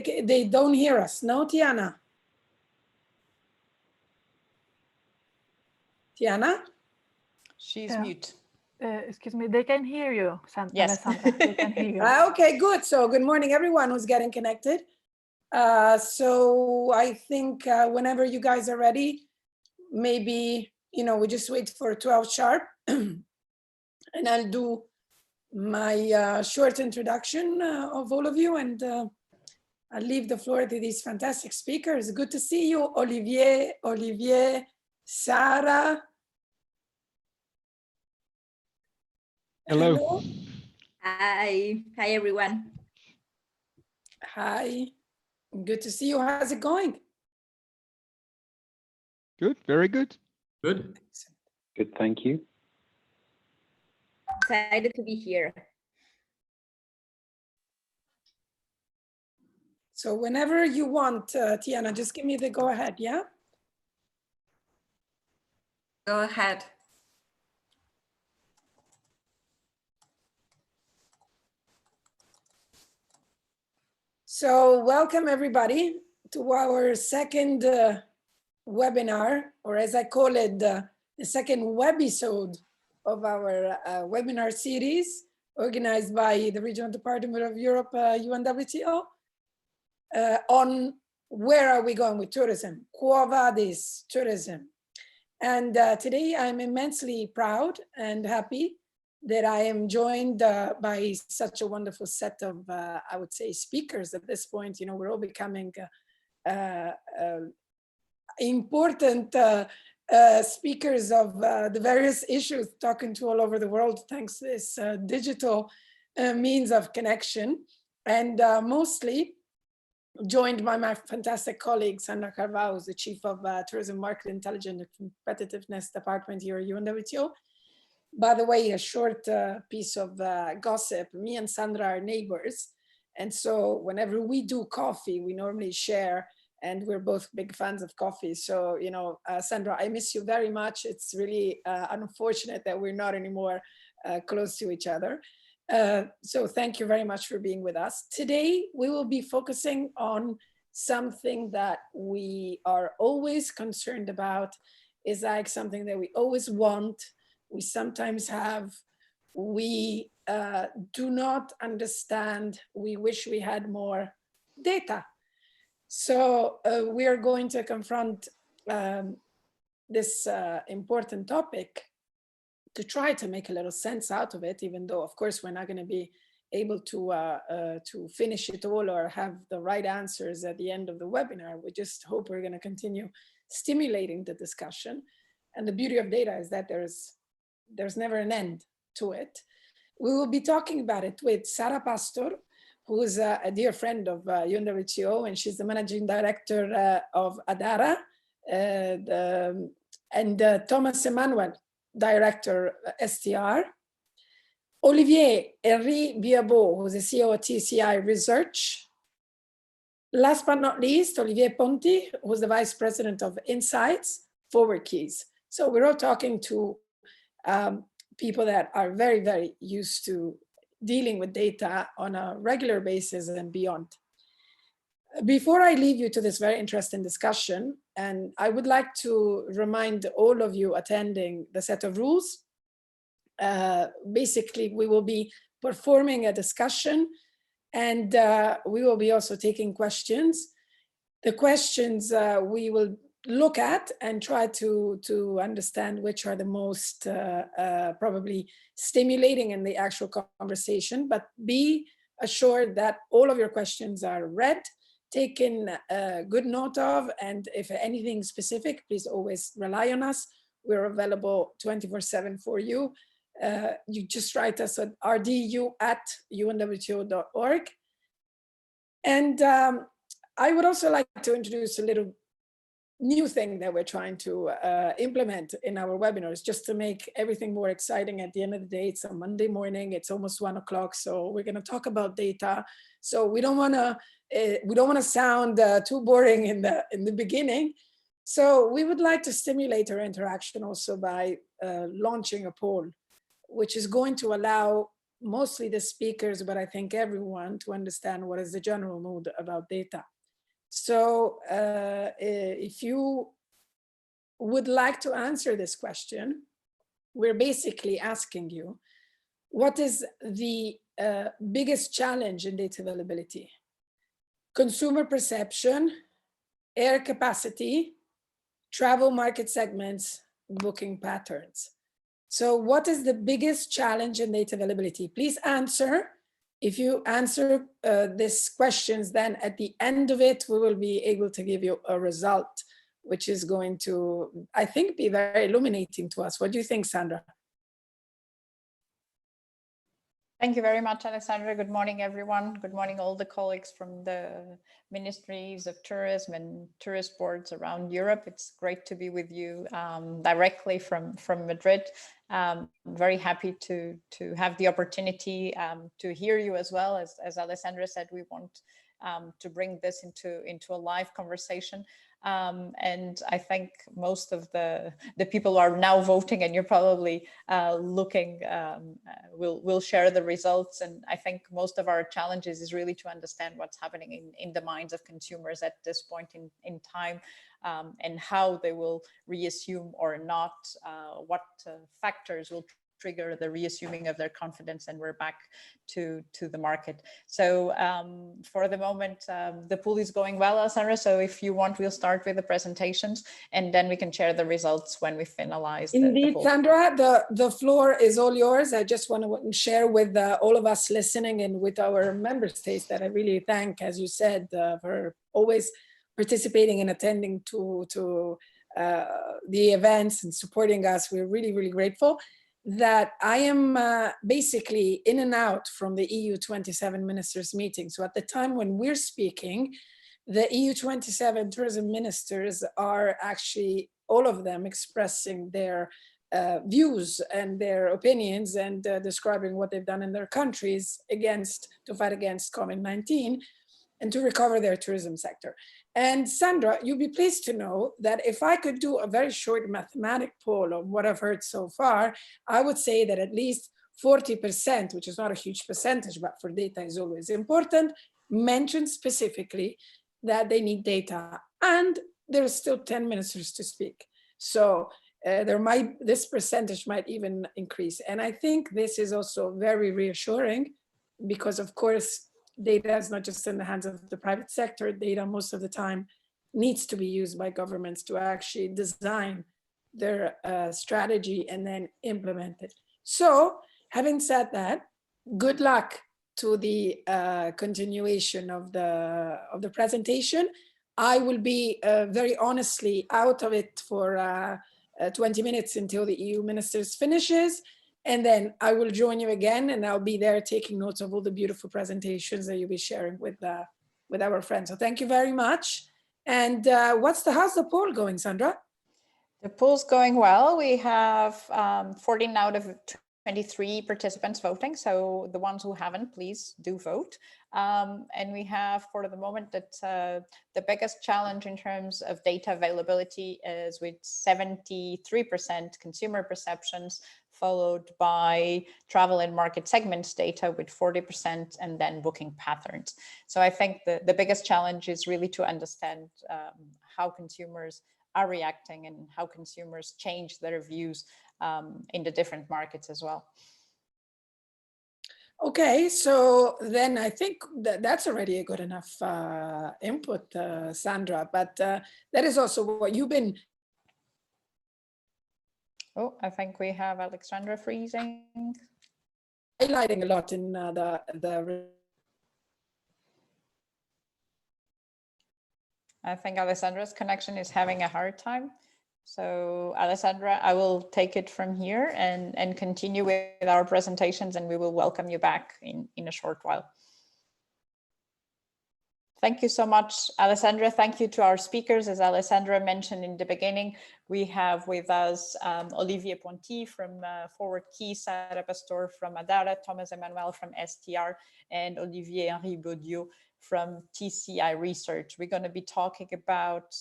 they don't hear us. No, Tiana? Tiana? She's mute. Excuse me, they can hear you, Yes. Alessandra, they can hear you. Okay, good. So good morning, everyone who's getting connected. So I think whenever you guys are ready, maybe, we just wait for 12 sharp and I'll do my short introduction of all of you, and I'll leave the floor to these fantastic speakers. Good to see you, Olivier, Sarah. Hello. Hi everyone. Hi, good to see you. How's it going? Good, very good. Good. Good, thank you. Excited to be here. So whenever you want, Tiana, just give me the go ahead, yeah? Go ahead. So welcome everybody to our second webinar, or as I call it, the second webisode of our webinar series organized by the Regional Department of Europe, UNWTO, on where are we going with tourism, QUO VADIS tourism. And today I'm immensely proud and happy that I am joined by such a wonderful set of, I would say, speakers at this point. We're all becoming important speakers of the various issues, talking to all over the world, thanks to this digital means of connection. And mostly joined by my fantastic colleague, Sandra Carvalho, who's the Chief of Tourism Market Intelligence and Competitiveness Department here at UNWTO. By the way, a short piece of gossip, me and Sandra are neighbors. And so whenever we do coffee, we normally share, and we're both big fans of coffee. So, Sandra, I miss you very much. It's really unfortunate that we're not anymore close to each other. So thank you very much for being with us. Today, we will be focusing on something that we are always concerned about, is like something that we always want, we sometimes have, we do not understand, we wish we had more data. So we are going to confront this important topic to try to make a little sense out of it, even though, of course, we're not going to be able to finish it all or have the right answers at the end of the webinar. We just hope we're going to continue stimulating the discussion. And the beauty of data is that there's never an end to it. We will be talking about it with Sarah Pastor, who is a dear friend of UNWTO, and she's the managing director of ADARA, and Thomas Emmanuel, director STR. Olivier Henri Biabo, who's the CEO of TCI Research. Last but not least, Olivier Ponti, who's the vice president of Insights, Forward Keys. So we're all talking to people that are very, very used to dealing with data on a regular basis and beyond. Before I leave you to this very interesting discussion, and I would like to remind all of you attending the set of rules. Basically, we will be performing a discussion, and we will be also taking questions. The questions we will look at and try to understand which are the most probably stimulating in the actual conversation, but be assured that all of your questions are read, taken good note of, and if anything specific, please always rely on us. We're available 24/7 for you. You just write us at rdu@unwto.org. And I would also like to introduce a little new thing that we're trying to implement in our webinars, just to make everything more exciting. At the end of the day, it's a Monday morning, it's almost 1 o'clock, so we're going to talk about data. So we don't want to sound too boring in the beginning. So we would like to stimulate our interaction also by launching a poll, which is going to allow mostly the speakers, but I think everyone, to understand what is the general mood about data. So if you would like to answer this question, we're basically asking you, what is the biggest challenge in data availability? Consumer perception, air capacity, travel market segments, booking patterns. So what is the biggest challenge in data availability? Please answer. If you answer these questions, then at the end of it, we will be able to give you a result, which is going to, I think, be very illuminating to us. What do you think, Sandra? Thank you very much, Alessandra. Good morning, everyone. Good morning, all the colleagues from the Ministries of Tourism and tourist boards around Europe. It's great to be with you directly from Madrid. Very happy to have the opportunity to hear you as well. As Alessandra said, we want to bring this into a live conversation. And I think most of the people who are now voting, and you're probably looking, will share the results. And I think most of our challenges is really to understand what's happening in the minds of consumers at this point in time, and how they will reassume or not, what factors will trigger the reassuming of their confidence, and we're back to the market. So for the moment, the pool is going well, Alessandra. So if you want, we'll start with the presentations, and then we can share the results when we finalize. Indeed, Sandra, the floor is all yours. I just want to share with all of us listening and with our member states that I really thank, as you said, for always participating and attending to the events and supporting us. We're really, really grateful. That I am basically in and out from the EU 27 ministers meeting. So at the time when we're speaking, the EU 27 tourism ministers are actually, all of them, expressing their views and their opinions and describing what they've done in their countries to fight against COVID-19 and to recover their tourism sector. And Sandra, you'll be pleased to know that if I could do a very short mathematic poll of what I've heard so far, I would say that at least 40%, which is not a huge percentage, but for data is always important, mention specifically that they need data. And there's still 10 ministers to speak. So this percentage might even increase. And I think this is also very reassuring because, of course, data is not just in the hands of the private sector. Data most of the time needs to be used by governments to actually design their strategy and then implement it. So having said that, good luck to the continuation of the presentation. I will be very honestly out of it for 20 minutes until the EU ministers finishes. And then I will join you again, and I'll be there taking notes of all the beautiful presentations that you'll be sharing with our friends. So thank you very much. And how's the poll going, Sandra? The poll's going well. We have 14 out of 23 participants voting. So the ones who haven't, please do vote. And we have, for the moment, that the biggest challenge in terms of data availability is with 73% consumer perceptions, followed by travel and market segments data with 40%, and then booking patterns. So I think the biggest challenge is really to understand how consumers are reacting and how consumers change their views in the different markets as well. Okay, so then I think that's already a good enough input, Sandra, but that is also what you've been. Oh, I think we have Alexandra freezing. Highlighting a lot in the. I think Alessandra's connection is having a hard time. So Alessandra, I will take it from here and continue with our presentations, and we will welcome you back in a short while. Thank you so much, Alessandra. Thank you to our speakers. As Alessandra mentioned in the beginning, we have with us Olivier Ponty from Forward Key, Sara Pastor from Adara, Thomas Emmanuel from STR, and Olivier Henri Baudieu from TCI Research. We're going to be talking about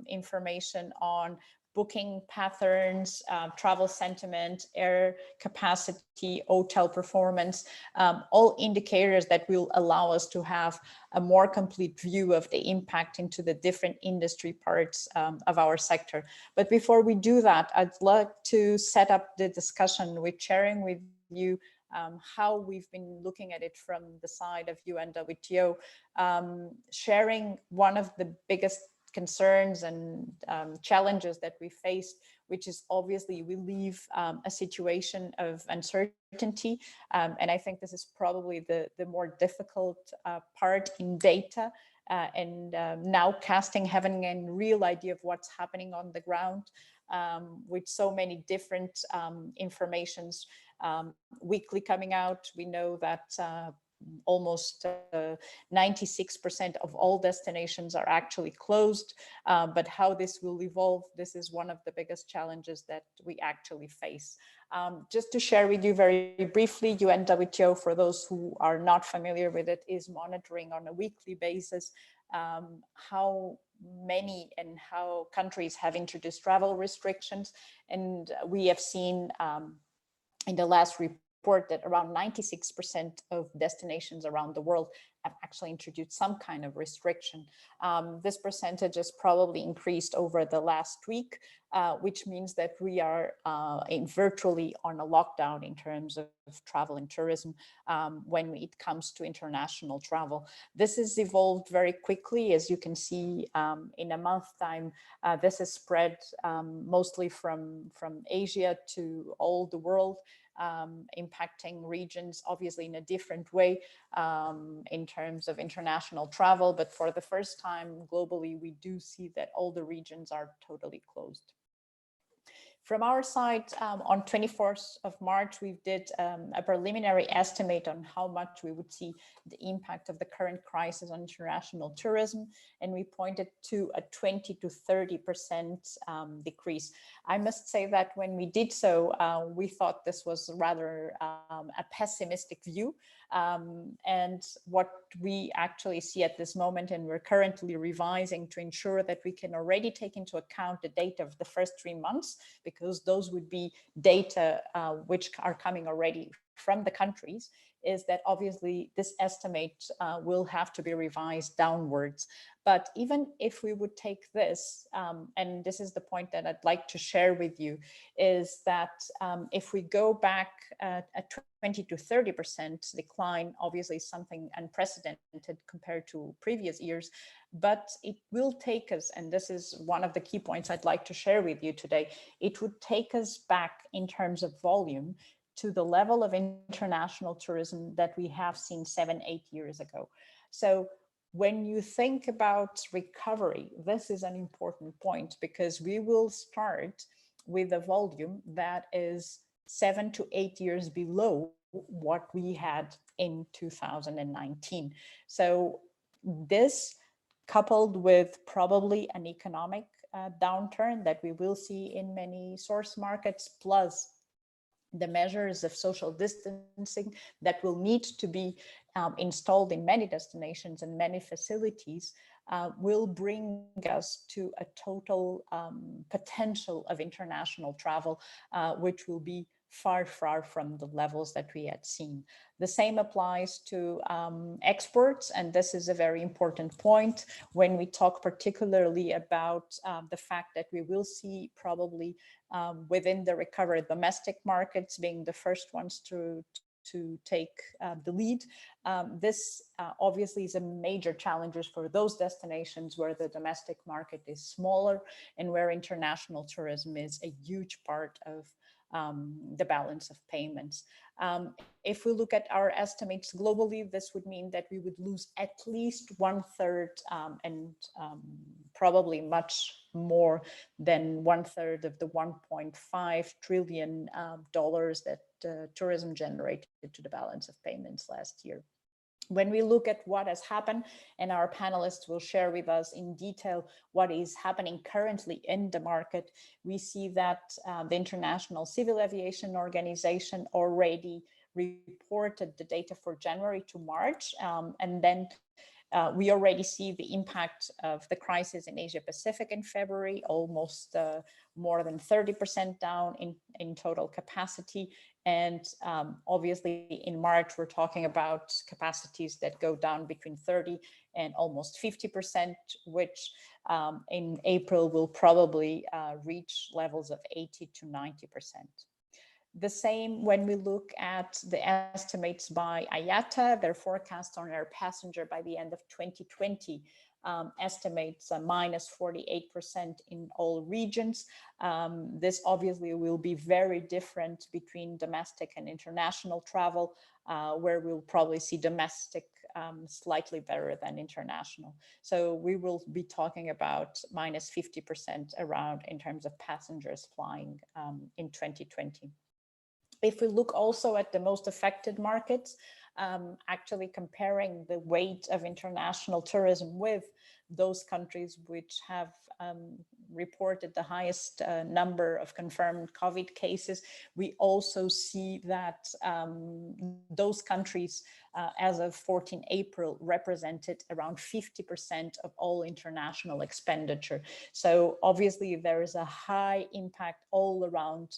information on booking patterns, travel sentiment, air capacity, hotel performance, all indicators that will allow us to have a more complete view of the impact into the different industry parts of our sector. But before we do that, I'd like to set up the discussion with sharing with you how we've been looking at it from the side of UNWTO, sharing one of the biggest concerns and challenges that we faced, which is obviously we leave a situation of uncertainty. And I think this is probably the more difficult part in data and now having a real idea of what's happening on the ground with so many different informations weekly coming out. We know that almost 96% of all destinations are actually closed, but how this will evolve, this is one of the biggest challenges that we actually face. Just to share with you very briefly, UNWTO, for those who are not familiar with it, is monitoring on a weekly basis how many and how countries have introduced travel restrictions. And we have seen in the last report that around 96% of destinations around the world have actually introduced some kind of restriction. This percentage has probably increased over the last week, which means that we are virtually on a lockdown in terms of travel and tourism when it comes to international travel. This has evolved very quickly. As you can see, in a month's time, this has spread mostly from Asia to all the world, impacting regions obviously in a different way in terms of international travel. But for the first time globally, we do see that all the regions are totally closed. From our side, on 24th of March, we did a preliminary estimate on how much we would see the impact of the current crisis on international tourism, and we pointed to a 20 to 30% decrease. I must say that when we did so, we thought this was rather a pessimistic view. And what we actually see at this moment, and we're currently revising to ensure that we can already take into account the data of the first 3 months, because those would be data which are coming already from the countries, is that obviously this estimate will have to be revised downwards. But even if we would take this, and this is the point that I'd like to share with you, is that if we go back a 20 to 30% decline, obviously something unprecedented compared to previous years, but it will take us, and this is one of the key points I'd like to share with you today, it would take us back in terms of volume to the level of international tourism that we have seen 7-8 years ago. So when you think about recovery, this is an important point, because we will start with a volume that is 7 to 8 years below what we had in 2019. So this, coupled with probably an economic downturn that we will see in many source markets, plus the measures of social distancing that will need to be installed in many destinations and many facilities, will bring us to a total potential of international travel, which will be far, far from the levels that we had seen. The same applies to exports, and this is a very important point when we talk particularly about the fact that we will see probably within the recovered domestic markets being the first ones to take the lead. This obviously is a major challenge for those destinations where the domestic market is smaller and where international tourism is a huge part of the balance of payments. If we look at our estimates globally, this would mean that we would lose at least 1/3 and probably much more than 1/3 of the $1.5 trillion that tourism generated to the balance of payments last year. When we look at what has happened, and our panelists will share with us in detail what is happening currently in the market, we see that the International Civil Aviation Organization already reported the data for January to March, and then We already see the impact of the crisis in Asia Pacific in February, almost more than 30% down in total capacity. And obviously in March, we're talking about capacities that go down between 30 and almost 50%, which in April will probably reach levels of 80 to 90%. The same when we look at the estimates by IATA, their forecast on air passenger by the end of 2020 estimates a minus 48% in all regions. This obviously will be very different between domestic and international travel, where we'll probably see domestic slightly better than international. So we will be talking about minus 50% around in terms of passengers flying in 2020. If we look also at the most affected markets, actually comparing the weight of international tourism with those countries which have reported the highest number of confirmed COVID cases, we also see that those countries as of 14 April represented around 50% of all international expenditure. So obviously there is a high impact all around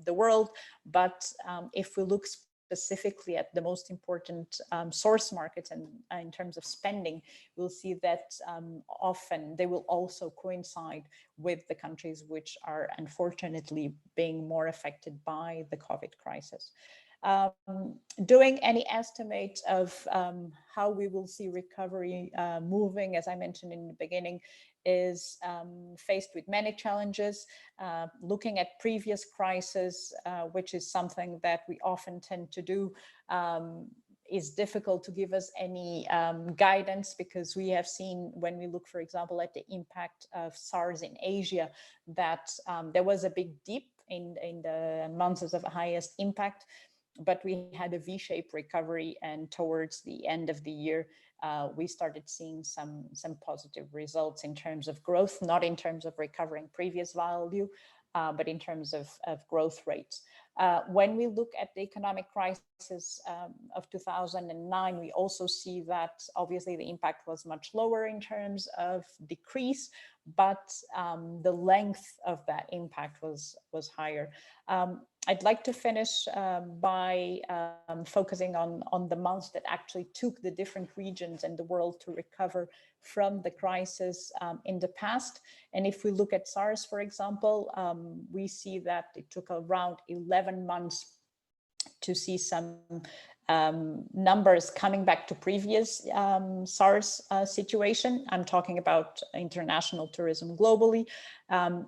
the world, but if we look specifically at the most important source markets and in terms of spending, we'll see that often they will also coincide with the countries which are unfortunately being more affected by the COVID crisis. Doing any estimate of how we will see recovery moving, as I mentioned in the beginning, is faced with many challenges. Looking at previous crises, which is something that we often tend to do, is difficult to give us any guidance, because we have seen, when we look, for example, at the impact of SARS in Asia, that there was a big dip in the months of highest impact, but we had a V-shaped recovery, and towards the end of the year, we started seeing some positive results in terms of growth, not in terms of recovering previous value, but in terms of growth rates. When we look at the economic crisis of 2009, we also see that obviously the impact was much lower in terms of decrease, but the length of that impact was higher. I'd like to finish by focusing on the months that actually took the different regions and the world to recover from the crisis in the past. And if we look at SARS, for example, we see that it took around 11 months to see some numbers coming back to previous SARS situation. I'm talking about international tourism globally.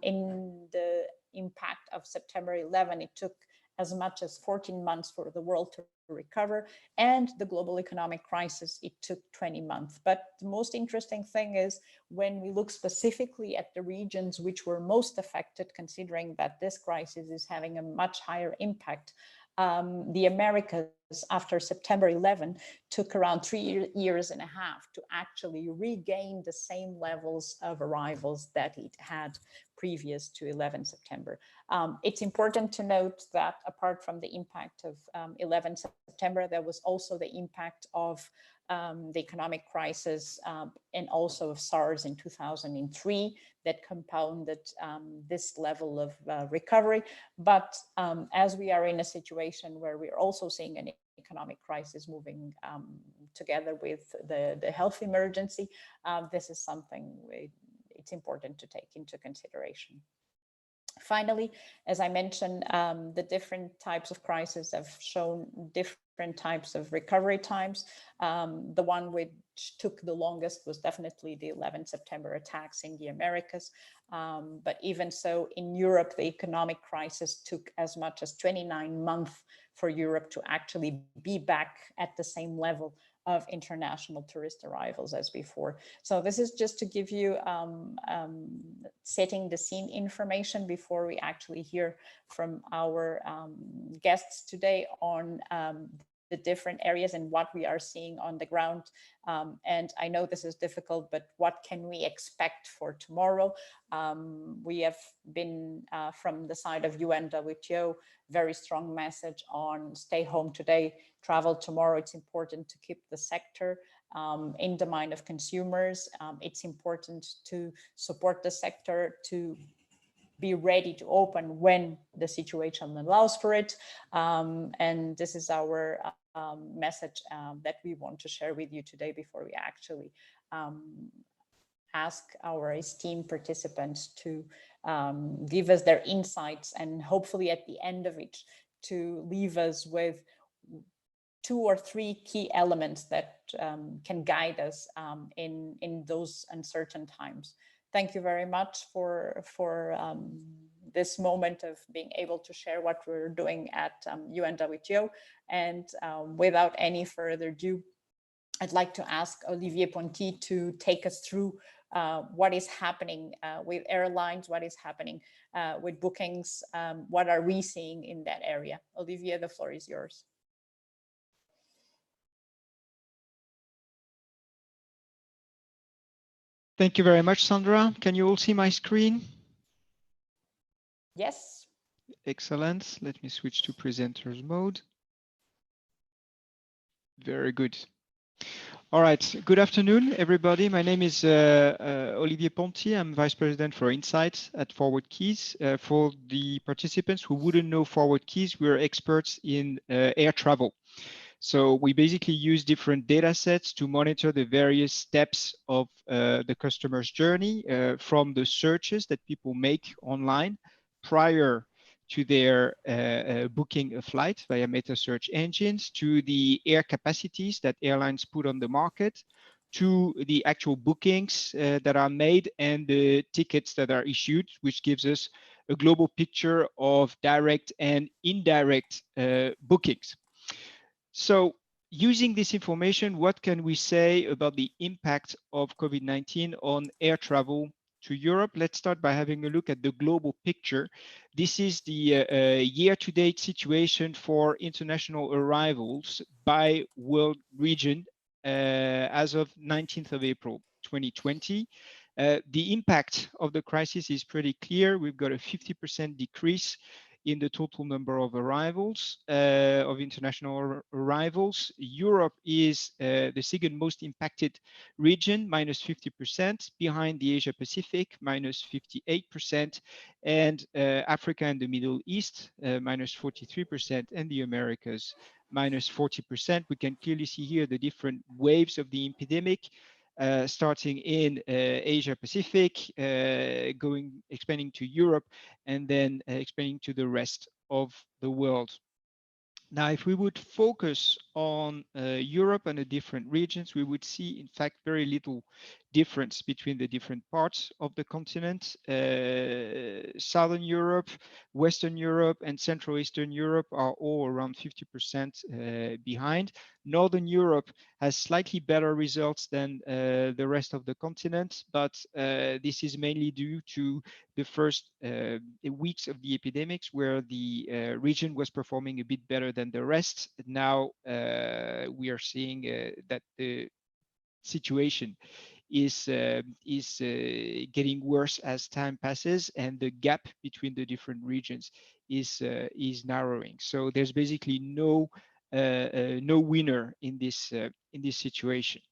In the impact of September 11, it took as much as 14 months for the world to recover, and the global economic crisis, it took 20 months. But the most interesting thing is when we look specifically at the regions which were most affected, considering that this crisis is having a much higher impact, the Americas after September 11 took around 3 years and a half to actually regain the same levels of arrivals that it had previous to 11 September. It's important to note that apart from the impact of 11 September, there was also the impact of the economic crisis and also of SARS in 2003 that compounded this level of recovery. But as we are in a situation where we're also seeing an economic crisis moving together with the health emergency, this is something it's important to take into consideration. Finally, as I mentioned, the different types of crises have shown different types of recovery times. The one which took the longest was definitely the 11 September attacks in the Americas. But even so, in Europe, the economic crisis took as much as 29 months for Europe to actually be back at the same level of international tourist arrivals as before. So this is just to give you setting the scene information before we actually hear from our guests today on the different areas and what we are seeing on the ground. And I know this is difficult, but what can we expect for tomorrow? We have been from the side of UNWTO, very strong message on stay home today, travel tomorrow. It's important to keep the sector in the mind of consumers. It's important to support the sector to be ready to open when the situation allows for it. And this is our message that we want to share with you today before we actually ask our esteemed participants to give us their insights, and hopefully at the end of it to leave us with 2 or 3 key elements that can guide us in those uncertain times. Thank you very much for this moment of being able to share what we're doing at UNWTO. And without any further ado, I'd like to ask Olivier Ponty to take us through what is happening with airlines, what is happening with bookings, what are we seeing in that area. Olivier, the floor is yours. Thank you very much, Sandra. Can you all see my screen? Yes. Excellent. Let me switch to presenters mode. Very good. All right. Good afternoon, everybody. My name is Olivier Ponty. I'm Vice President for Insights at Forward Keys. For the participants who wouldn't know Forward Keys, we're experts in air travel. So we basically use different data sets to monitor the various steps of the customer's journey, from the searches that people make online prior to their booking a flight via meta search engines, to the air capacities that airlines put on the market, to the actual bookings that are made and the tickets that are issued, which gives us a global picture of direct and indirect bookings. So using this information, what can we say about the impact of COVID-19 on air travel to Europe? Let's start by having a look at the global picture. This is the year-to-date situation for international arrivals by world region as of 19th of April 2020. The impact of the crisis is pretty clear. We've got a 50% decrease in the total number of arrivals, of international arrivals. Europe is the second most impacted region, minus 50%, behind the Asia Pacific, minus 58%, and Africa and the Middle East, minus 43%, and the Americas, minus 40%. We can clearly see here the different waves of the epidemic. Starting in Asia Pacific, expanding to Europe, and then expanding to the rest of the world. Now, if we would focus on Europe and the different regions, we would see, in fact, very little difference between the different parts of the continent. Southern Europe, Western Europe, and Central Eastern Europe are all around 50% behind. Northern Europe has slightly better results than the rest of the continent, but this is mainly due to the first weeks of the epidemics, where the region was performing a bit better than the rest. Now we are seeing that the situation is getting worse as time passes, and the gap between the different regions is narrowing. So there's basically no winner in this situation.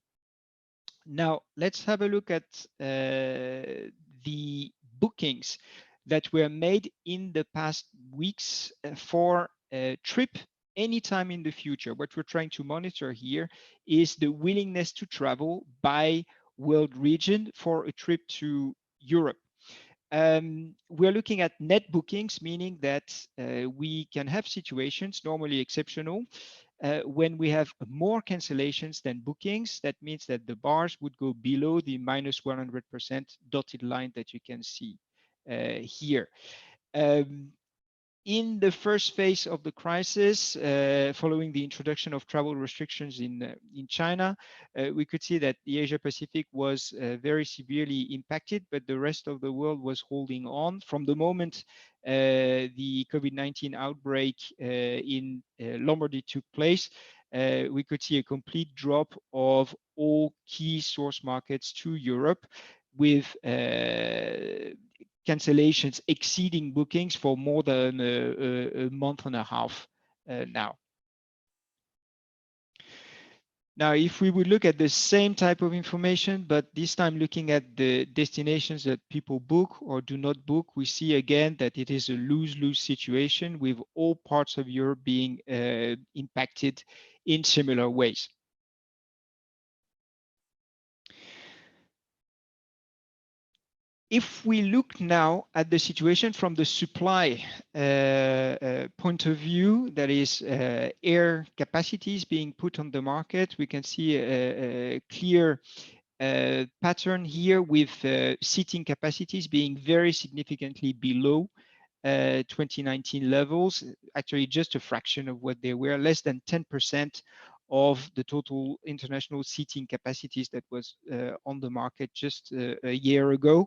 Now let's have a look at the bookings that were made in the past weeks for a trip anytime in the future. What we're trying to monitor here is the willingness to travel by world region for a trip to Europe. We're looking at net bookings, meaning that we can have situations, normally exceptional, when we have more cancellations than bookings. That means that the bars would go below the minus 100% dotted line that you can see here. In the first phase of the crisis, following the introduction of travel restrictions in China, we could see that the Asia Pacific was very severely impacted, but the rest of the world was holding on. From the moment the COVID-19 outbreak in Lombardy took place, we could see a complete drop of all key source markets to Europe, with cancellations exceeding bookings for more than a month and a half now. Now, if we would look at the same type of information, but this time looking at the destinations that people book or do not book, we see again that it is a lose-lose situation with all parts of Europe being impacted in similar ways. If we look now at the situation from the supply point of view, that is air capacities being put on the market, we can see a clear pattern here with seating capacities being very significantly below 2019 levels, actually just a fraction of what they were, less than 10% of the total international seating capacities that was on the market just a year ago.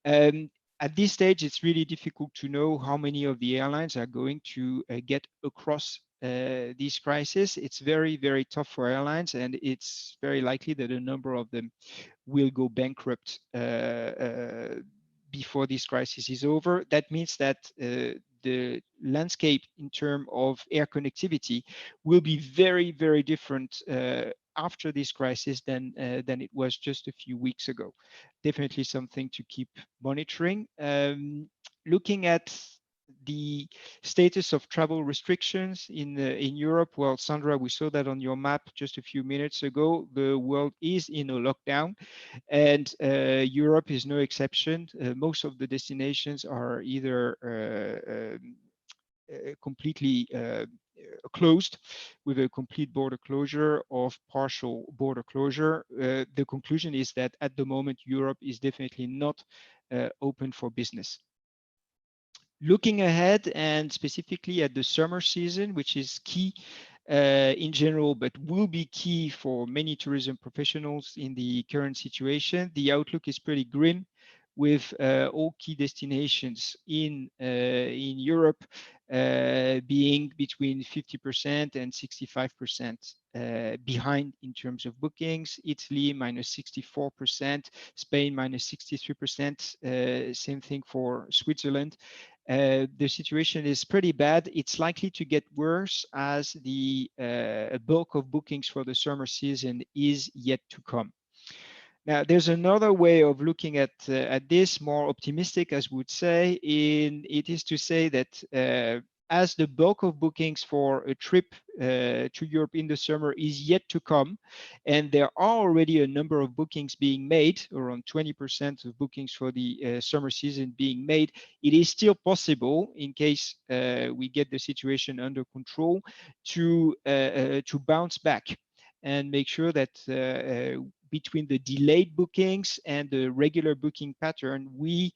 At this stage, it's really difficult to know how many of the airlines are going to get across this crisis. It's very, very tough for airlines, and it's very likely that a number of them will go bankrupt before this crisis is over. That means that the landscape in terms of air connectivity will be very, very different after this crisis than it was just a few weeks ago. Definitely something to keep monitoring. Looking at the status of travel restrictions in Europe, well, Sandra, we saw that on your map just a few minutes ago. The world is in a lockdown, and Europe is no exception. Most of the destinations are either completely closed with a complete border closure or partial border closure. The conclusion is that at the moment, Europe is definitely not open for business. Looking ahead and specifically at the summer season, which is key in general, but will be key for many tourism professionals in the current situation, the outlook is pretty grim, with all key destinations in Europe being between 50% and 65% behind in terms of bookings. Italy minus 64%, Spain minus 63%, same thing for Switzerland. The situation is pretty bad. It's likely to get worse as the bulk of bookings for the summer season is yet to come. Now, there's another way of looking at this, more optimistic, as we would say. It is to say that as the bulk of bookings for a trip to Europe in the summer is yet to come, and there are already a number of bookings being made, around 20% of bookings for the summer season being made, it is still possible, in case we get the situation under control, to bounce back and make sure that between the delayed bookings and the regular booking pattern, we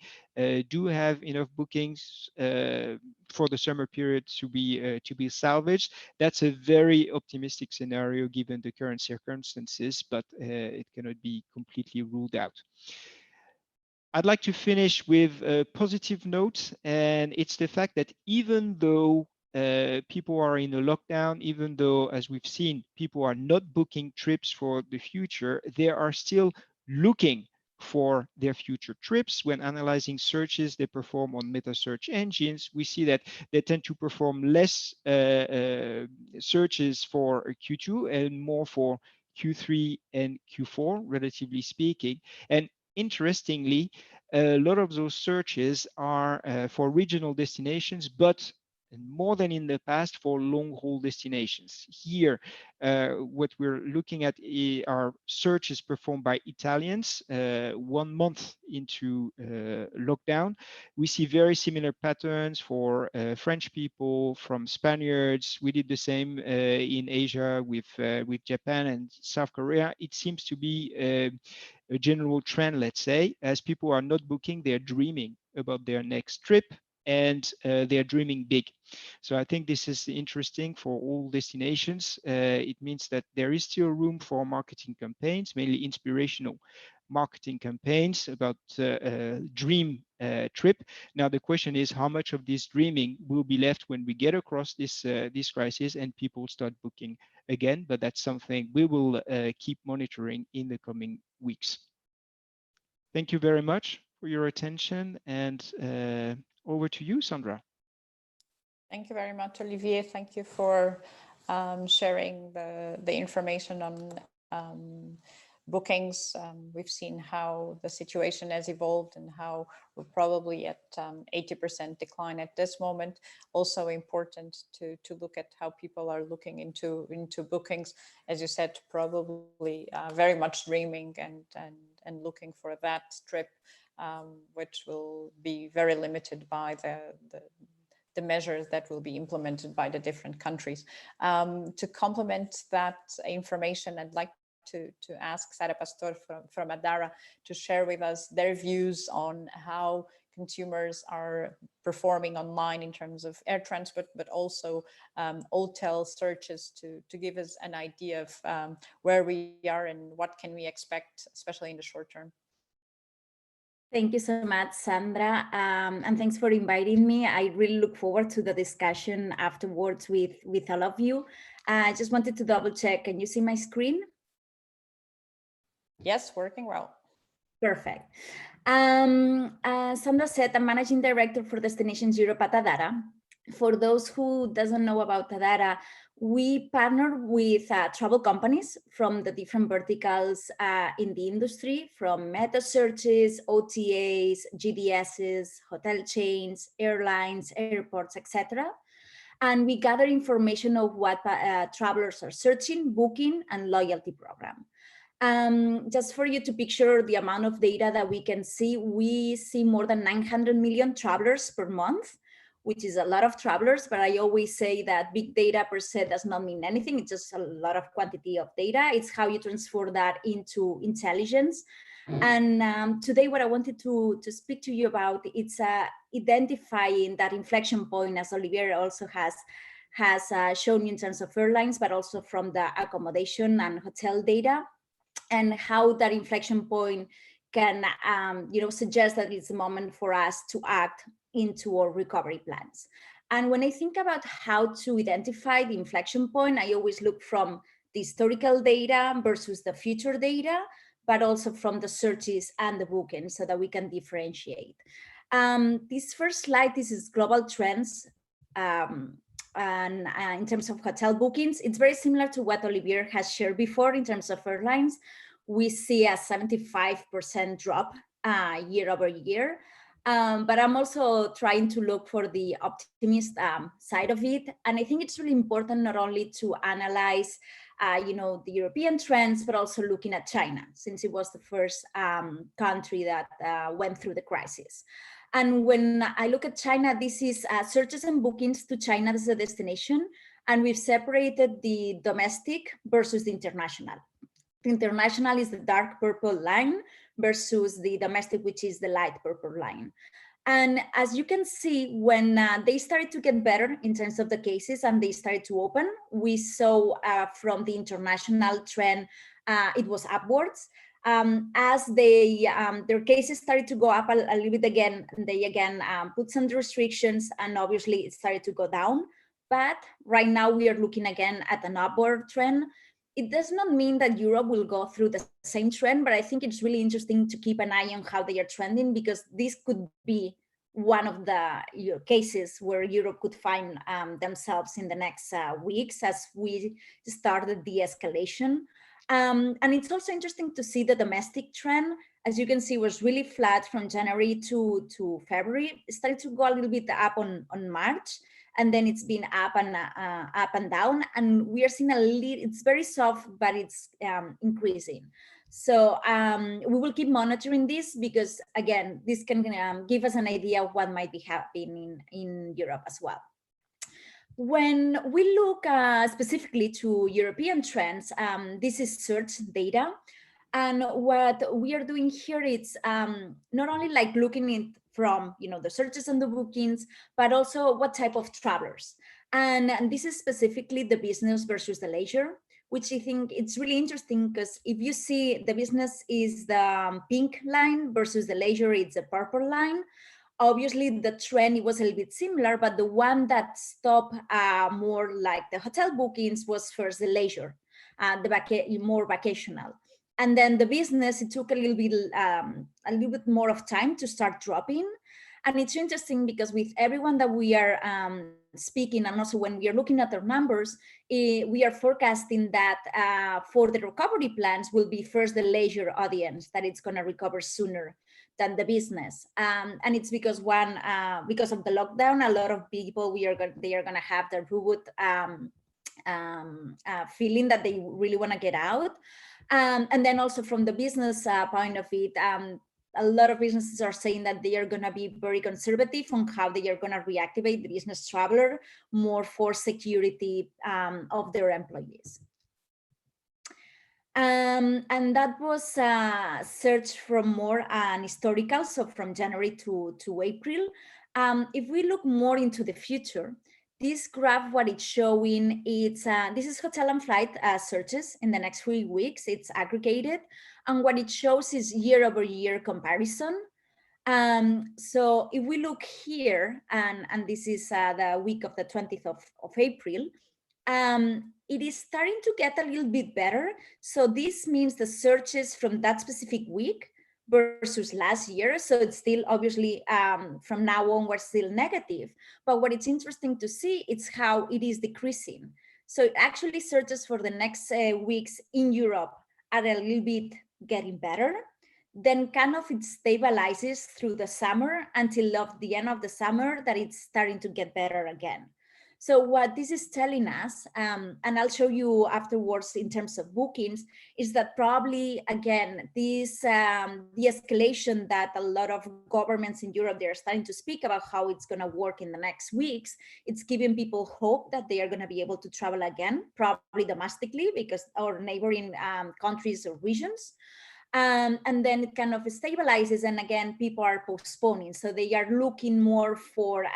do have enough bookings for the summer period to be salvaged. That's a very optimistic scenario given the current circumstances, but it cannot be completely ruled out. I'd like to finish with a positive note, and it's the fact that even though people are in a lockdown, even though, as we've seen, people are not booking trips for the future, they are still looking for their future trips. When analyzing searches they perform on meta search engines, we see that they tend to perform less searches for Q2 and more for Q3 and Q4, relatively speaking. And interestingly, a lot of those searches are for regional destinations, but more than in the past for long-haul destinations. Here, what we're looking at are searches performed by Italians 1 month into lockdown. We see very similar patterns for French people, from Spaniards. We did the same in Asia with Japan and South Korea. It seems to be a general trend, let's say, as people are not booking, they're dreaming about their next trip, and they're dreaming big. So I think this is interesting for all destinations. It means that there is still room for marketing campaigns, mainly inspirational marketing campaigns about dream trip. Now the question is, how much of this dreaming will be left when we get across this crisis and people start booking again? But that's something we will keep monitoring in the coming weeks. Thank you very much for your attention, and over to you, Sandra. Thank you very much, Olivier. Thank you for sharing the information bookings. We've seen how the situation has evolved and how we're probably at 80% decline at this moment. Also important to look at how people are looking into bookings, as you said, probably very much dreaming and looking for that trip, which will be very limited by the measures that will be implemented by the different countries. To complement that information, I'd like to ask Sara Pastor from Adara to share with us their views on how consumers are performing online in terms of air transport, but also hotel searches to give us an idea of where we are and what can we expect, especially in the short term. Thank you so much, Sandra, and thanks for inviting me. I really look forward to the discussion afterwards with all of you. I just wanted to double check. Can you see my screen? Yes, working well. Perfect. Sandra said, I'm Managing Director for Destinations Europe at Adara. For those who doesn't know about Adara, we partner with travel companies from the different verticals in the industry, from meta searches, OTAs, GDSs, hotel chains, airlines, airports, etc. And we gather information of what travelers are searching, booking, and loyalty program. Just for you to picture the amount of data that we see more than 900 million travelers per month, which is a lot of travelers, but I always say that big data per se does not mean anything. It's just a lot of quantity of data. It's how you transfer that into intelligence. And today what I wanted to speak to you about, it's identifying that inflection point, as Olivier also has shown you in terms of airlines, but also from the accommodation and hotel data, and how that inflection point can suggest that it's a moment for us to act into our recovery plans. And when I think about how to identify the inflection point, I always look from the historical data versus the future data, but also from the searches and the bookings so that we can differentiate. This first slide, this is global trends. And in terms of hotel bookings, it's very similar to what Olivier has shared before in terms of airlines. We see a 75% drop year over year. But I'm also trying to look for the optimist side of it. And I think it's really important not only to analyze the European trends, but also looking at China, since it was the first country that went through the crisis. And when I look at China, this is searches and bookings to China as a destination. And we've separated the domestic versus the international. The international is the dark purple line versus the domestic, which is the light purple line. And as you can see, when they started to get better in terms of the cases and they started to open, we saw from the international trend, it was upwards. As their cases started to go up a little bit again, they again put some restrictions, and obviously it started to go down. But right now we are looking again at an upward trend. It does not mean that Europe will go through the same trend, but I think it's really interesting to keep an eye on how they are trending, because this could be one of the cases where Europe could find themselves in the next weeks as we started the escalation. And it's also interesting to see the domestic trend. As you can see, was really flat from January to February. It started to go a little bit up on March. And then it's been up and down, and we are seeing it's very soft, but it's increasing. So we will keep monitoring this, because again, this can give us an idea of what might be happening in Europe as well. When we look specifically to European trends, this is search data. And what we are doing here is not only like looking at from the searches and the bookings, but also what type of travelers. And this is specifically the business versus the leisure, which I think it's really interesting, because if you see the business is the pink line versus the leisure, it's the purple line. Obviously the trend, it was a little bit similar, but the one that stopped more like the hotel bookings was first the leisure, more vacational. And then the business, it took a little bit more of time to start dropping. And it's interesting because with everyone that we are speaking, and also when we are looking at our numbers, we are forecasting that for the recovery plans will be first the leisure audience, that it's going to recover sooner than the business. And it's because because of the lockdown, a lot of people they are going to have the robot feeling that they really want to get out. And then also from the business point of it, a lot of businesses are saying that they are going to be very conservative on how they are going to reactivate the business traveler, more for security of their employees. And that was searched from more an historical, so from January to April. If we look more into the future, this graph, what it's showing, this is hotel and flight searches in the next 3 weeks. It's aggregated. And what it shows is year-over-year comparison. So if we look here, and this is the week of the 20th of April, it is starting to get a little bit better. So this means the searches from that specific week versus last year. So it's still obviously from now on, we're still negative. But what it's interesting to see is how it is decreasing. So it actually searches for the next weeks in Europe are a little bit getting better. Then kind of it stabilizes through the summer until the end of the summer that it's starting to get better again. So what this is telling us, and I'll show you afterwards in terms of bookings, is that probably, again, this the escalation that a lot of governments in Europe, they're starting to speak about how it's going to work in the next weeks. It's giving people hope that they are going to be able to travel again, probably domestically, because our neighboring countries or regions. And then it kind of stabilizes, and again, people are postponing. So they are looking more for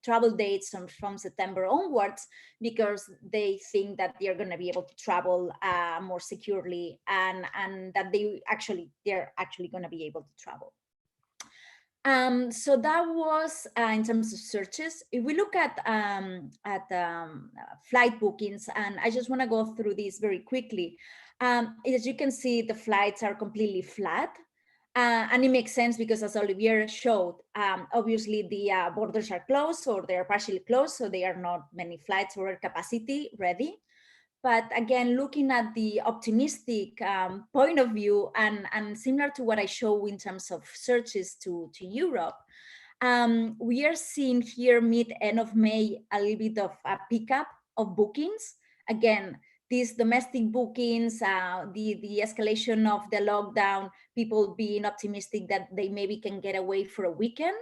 travel dates from September onwards, because they think that they are going to be able to travel more securely, and that they're actually going to be able to travel. So that was in terms of searches. If we look at flight bookings, and I just want to go through these very quickly. As you can see, the flights are completely flat. And it makes sense because, as Olivier showed, obviously the borders are closed, or they are partially closed, so there are not many flights or capacity ready. But again, looking at the optimistic point of view, and similar to what I show in terms of searches to Europe, we are seeing here mid-end of May a little bit of a pickup of bookings. Again, these domestic bookings, the escalation of the lockdown, people being optimistic that they maybe can get away for a weekend.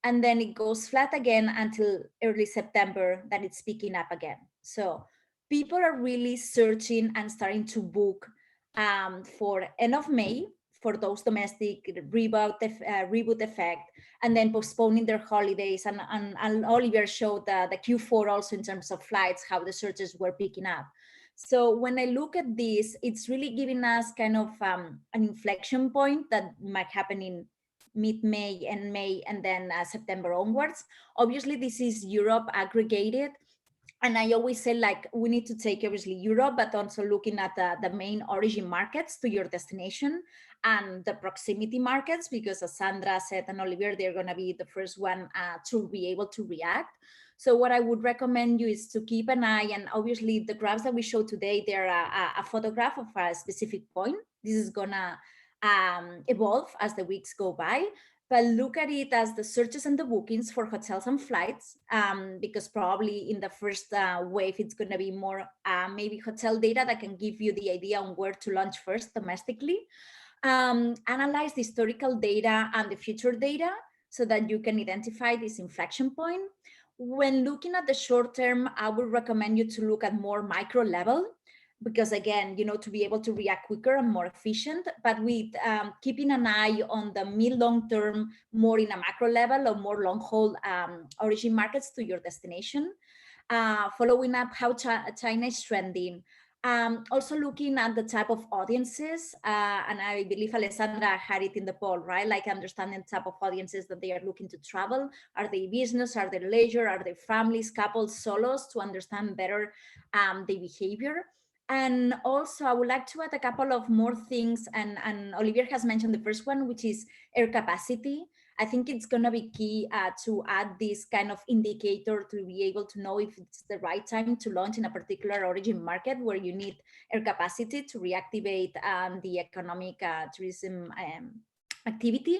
And then it goes flat again until early September, that it's picking up again. So people are really searching and starting to book for end of May for those domestic reboot effect, and then postponing their holidays. And Oliver showed the Q4 also in terms of flights, how the searches were picking up. So when I look at this, it's really giving us kind of an inflection point that might happen in mid-May and then September onwards. Obviously, this is Europe aggregated. And I always say, like, we need to take obviously Europe, but also looking at the main origin markets to your destination and the proximity markets, because as Sandra said and Olivier, they're going to be the first one to be able to react. So what I would recommend you is to keep an eye, and obviously the graphs that we show today, they're a photograph of a specific point. This is gonna evolve as the weeks go by, but look at it as the searches and the bookings for hotels and flights, because probably in the first wave, it's gonna be more maybe hotel data that can give you the idea on where to launch first domestically. Analyze the historical data and the future data so that you can identify this inflection point. When looking at the short term, I would recommend you to look at more micro level, because again, you know, to be able to react quicker and more efficient, but with keeping an eye on the mid-long term, more in a macro level or more long haul origin markets to your destination. Following up how China is trending. Also looking at the type of audiences, and I believe Alessandra had it in the poll, right? Like understanding the type of audiences that they are looking to travel. Are they business? Are they leisure? Are they families, couples, solos, to understand better the behavior? And also I would like to add a couple of more things, and Olivier has mentioned the first one, which is air capacity. I think it's going to be key to add this kind of indicator to be able to know if it's the right time to launch in a particular origin market where you need air capacity to reactivate the economic tourism activity,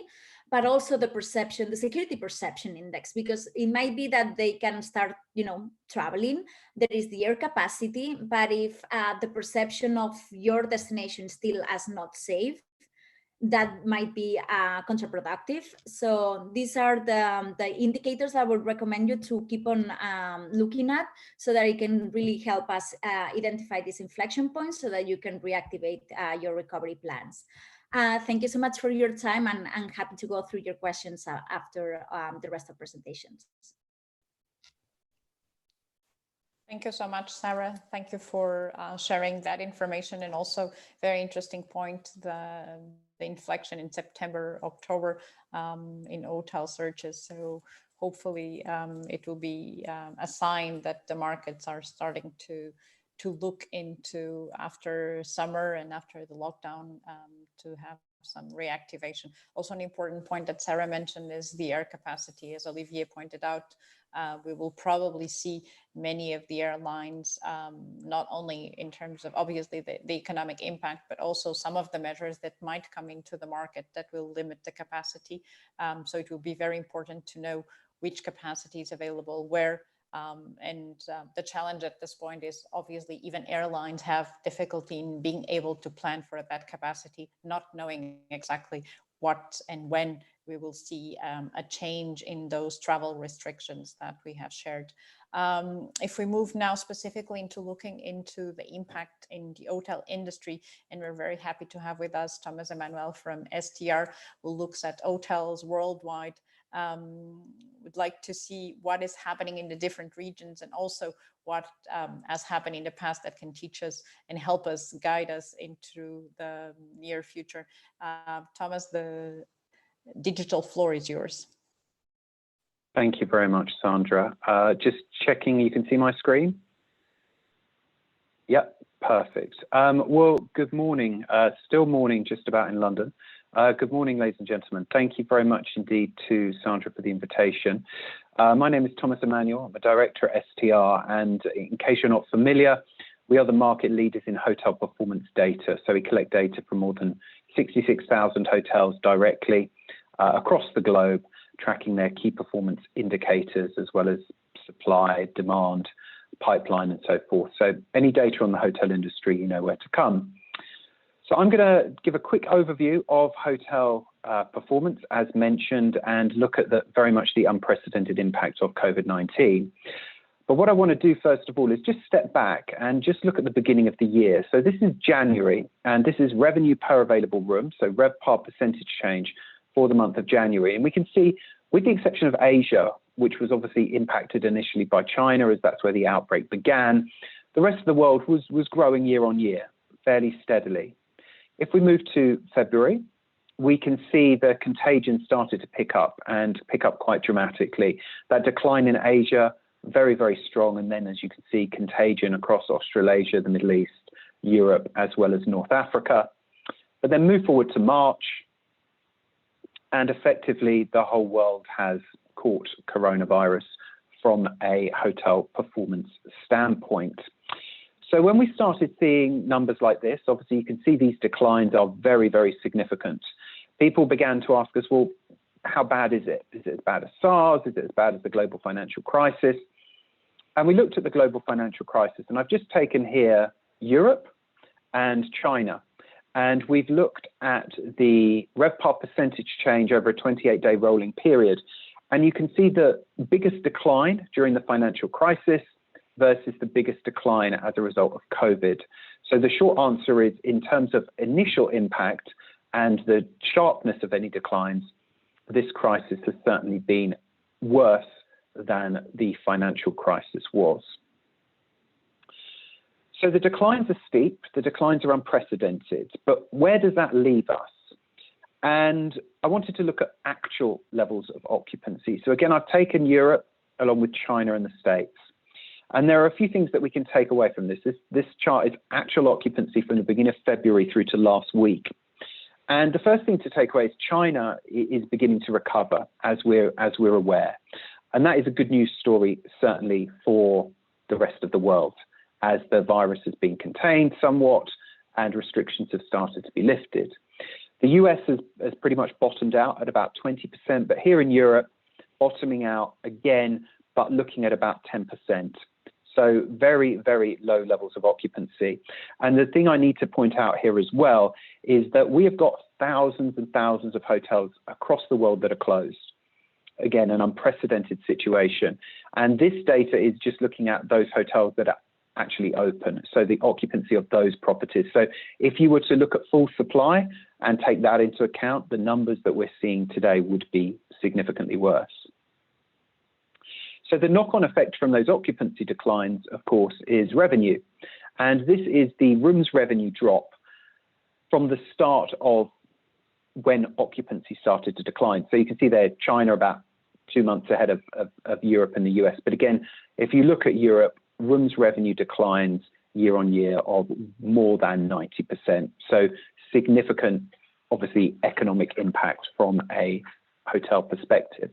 but also the perception, the security perception index, because it might be that they can start, traveling. There is the air capacity, but if the perception of your destination still as not safe, that might be counterproductive. So these are the indicators I would recommend you to keep on looking at, so that it can really help us identify these inflection points so that you can reactivate your recovery plans. Thank you so much for your time, and I'm happy to go through your questions after the rest of presentations. Thank you so much, Sarah. Thank you for sharing that information, and also very interesting point, the inflection in September, October in hotel searches. So hopefully it will be a sign that the markets are starting to look into after summer and after the lockdown to have some reactivation. Also, an important point that Sarah mentioned is the air capacity. As Olivier pointed out, we will probably see many of the airlines, not only in terms of obviously the economic impact, but also some of the measures that might come into the market that will limit the capacity. So it will be very important to know which capacity is available where. The challenge at this point is obviously even airlines have difficulty in being able to plan for that capacity, not knowing exactly what and when we will see a change in those travel restrictions that we have shared. If we move now specifically into looking into the impact in the hotel industry, and we're very happy to have with us Thomas Emmanuel from STR, who looks at hotels worldwide. Would like to see what is happening in the different regions, and also what has happened in the past that can teach us and help us, guide us into the near future. Thomas, the digital floor is yours. Thank you very much, Sandra. Just checking you can see my screen. Yep, perfect. Well, good morning. Still morning just about in London. Good morning, ladies and gentlemen. Thank you very much indeed to Sandra for the invitation. My name is Thomas Emmanuel. I'm a director at STR, and in case you're not familiar, we are the market leaders in hotel performance data. So we collect data from more than 66,000 hotels directly across the globe, tracking their key performance indicators as well as supply, demand, pipeline, and so forth. So any data on the hotel industry, you know where to come. So I'm going to give a quick overview of hotel performance, as mentioned, and look at very much the unprecedented impact of COVID-19. But what I want to do first of all is just step back and just look at the beginning of the year. So this is January, and this is revenue per available room, so RevPAR percentage change for the month of January. And we can see, with the exception of Asia, which was obviously impacted initially by China, as that's where the outbreak began, the rest of the world was growing year on year, fairly steadily. If we move to February, we can see the contagion started to pick up quite dramatically. That decline in Asia, very, very strong. And then, as you can see, contagion across Australasia, the Middle East, Europe, as well as North Africa. But then move forward to March, and effectively the whole world has caught coronavirus from a hotel performance standpoint. So when we started seeing numbers like this, obviously you can see these declines are very, very significant. People began to ask us, well, how bad is it? Is it as bad as SARS? Is it as bad as the global financial crisis? And we looked at the global financial crisis, and I've just taken here Europe and China. And we've looked at the RevPAR percentage change over a 28-day rolling period. And you can see the biggest decline during the financial crisis versus the biggest decline as a result of COVID. So the short answer is, in terms of initial impact and the sharpness of any declines, this crisis has certainly been worse than the financial crisis was. So the declines are steep, the declines are unprecedented, but where does that leave us? And I wanted to look at actual levels of occupancy. So again, I've taken Europe along with China and the States. And there are a few things that we can take away from this. This chart is actual occupancy from the beginning of February through to last week. And the first thing to take away is China is beginning to recover, as we're aware. And that is a good news story, certainly for the rest of the world, as the virus has been contained somewhat and restrictions have started to be lifted. The US has pretty much bottomed out at about 20%, but here in Europe, bottoming out again, but looking at about 10%. So very, very low levels of occupancy. And the thing I need to point out here as well is that we have got thousands and thousands of hotels across the world that are closed. Again, an unprecedented situation. And this data is just looking at those hotels that are actually open, so the occupancy of those properties. So if you were to look at full supply and take that into account, the numbers that we're seeing today would be significantly worse. So the knock-on effect from those occupancy declines, of course, is revenue. And this is the rooms revenue drop from the start of when occupancy started to decline. So you can see there, China about 2 months ahead of Europe and the US. But again, if you look at Europe, rooms revenue declines year on year of more than 90%. So significant, obviously, economic impact from a hotel perspective.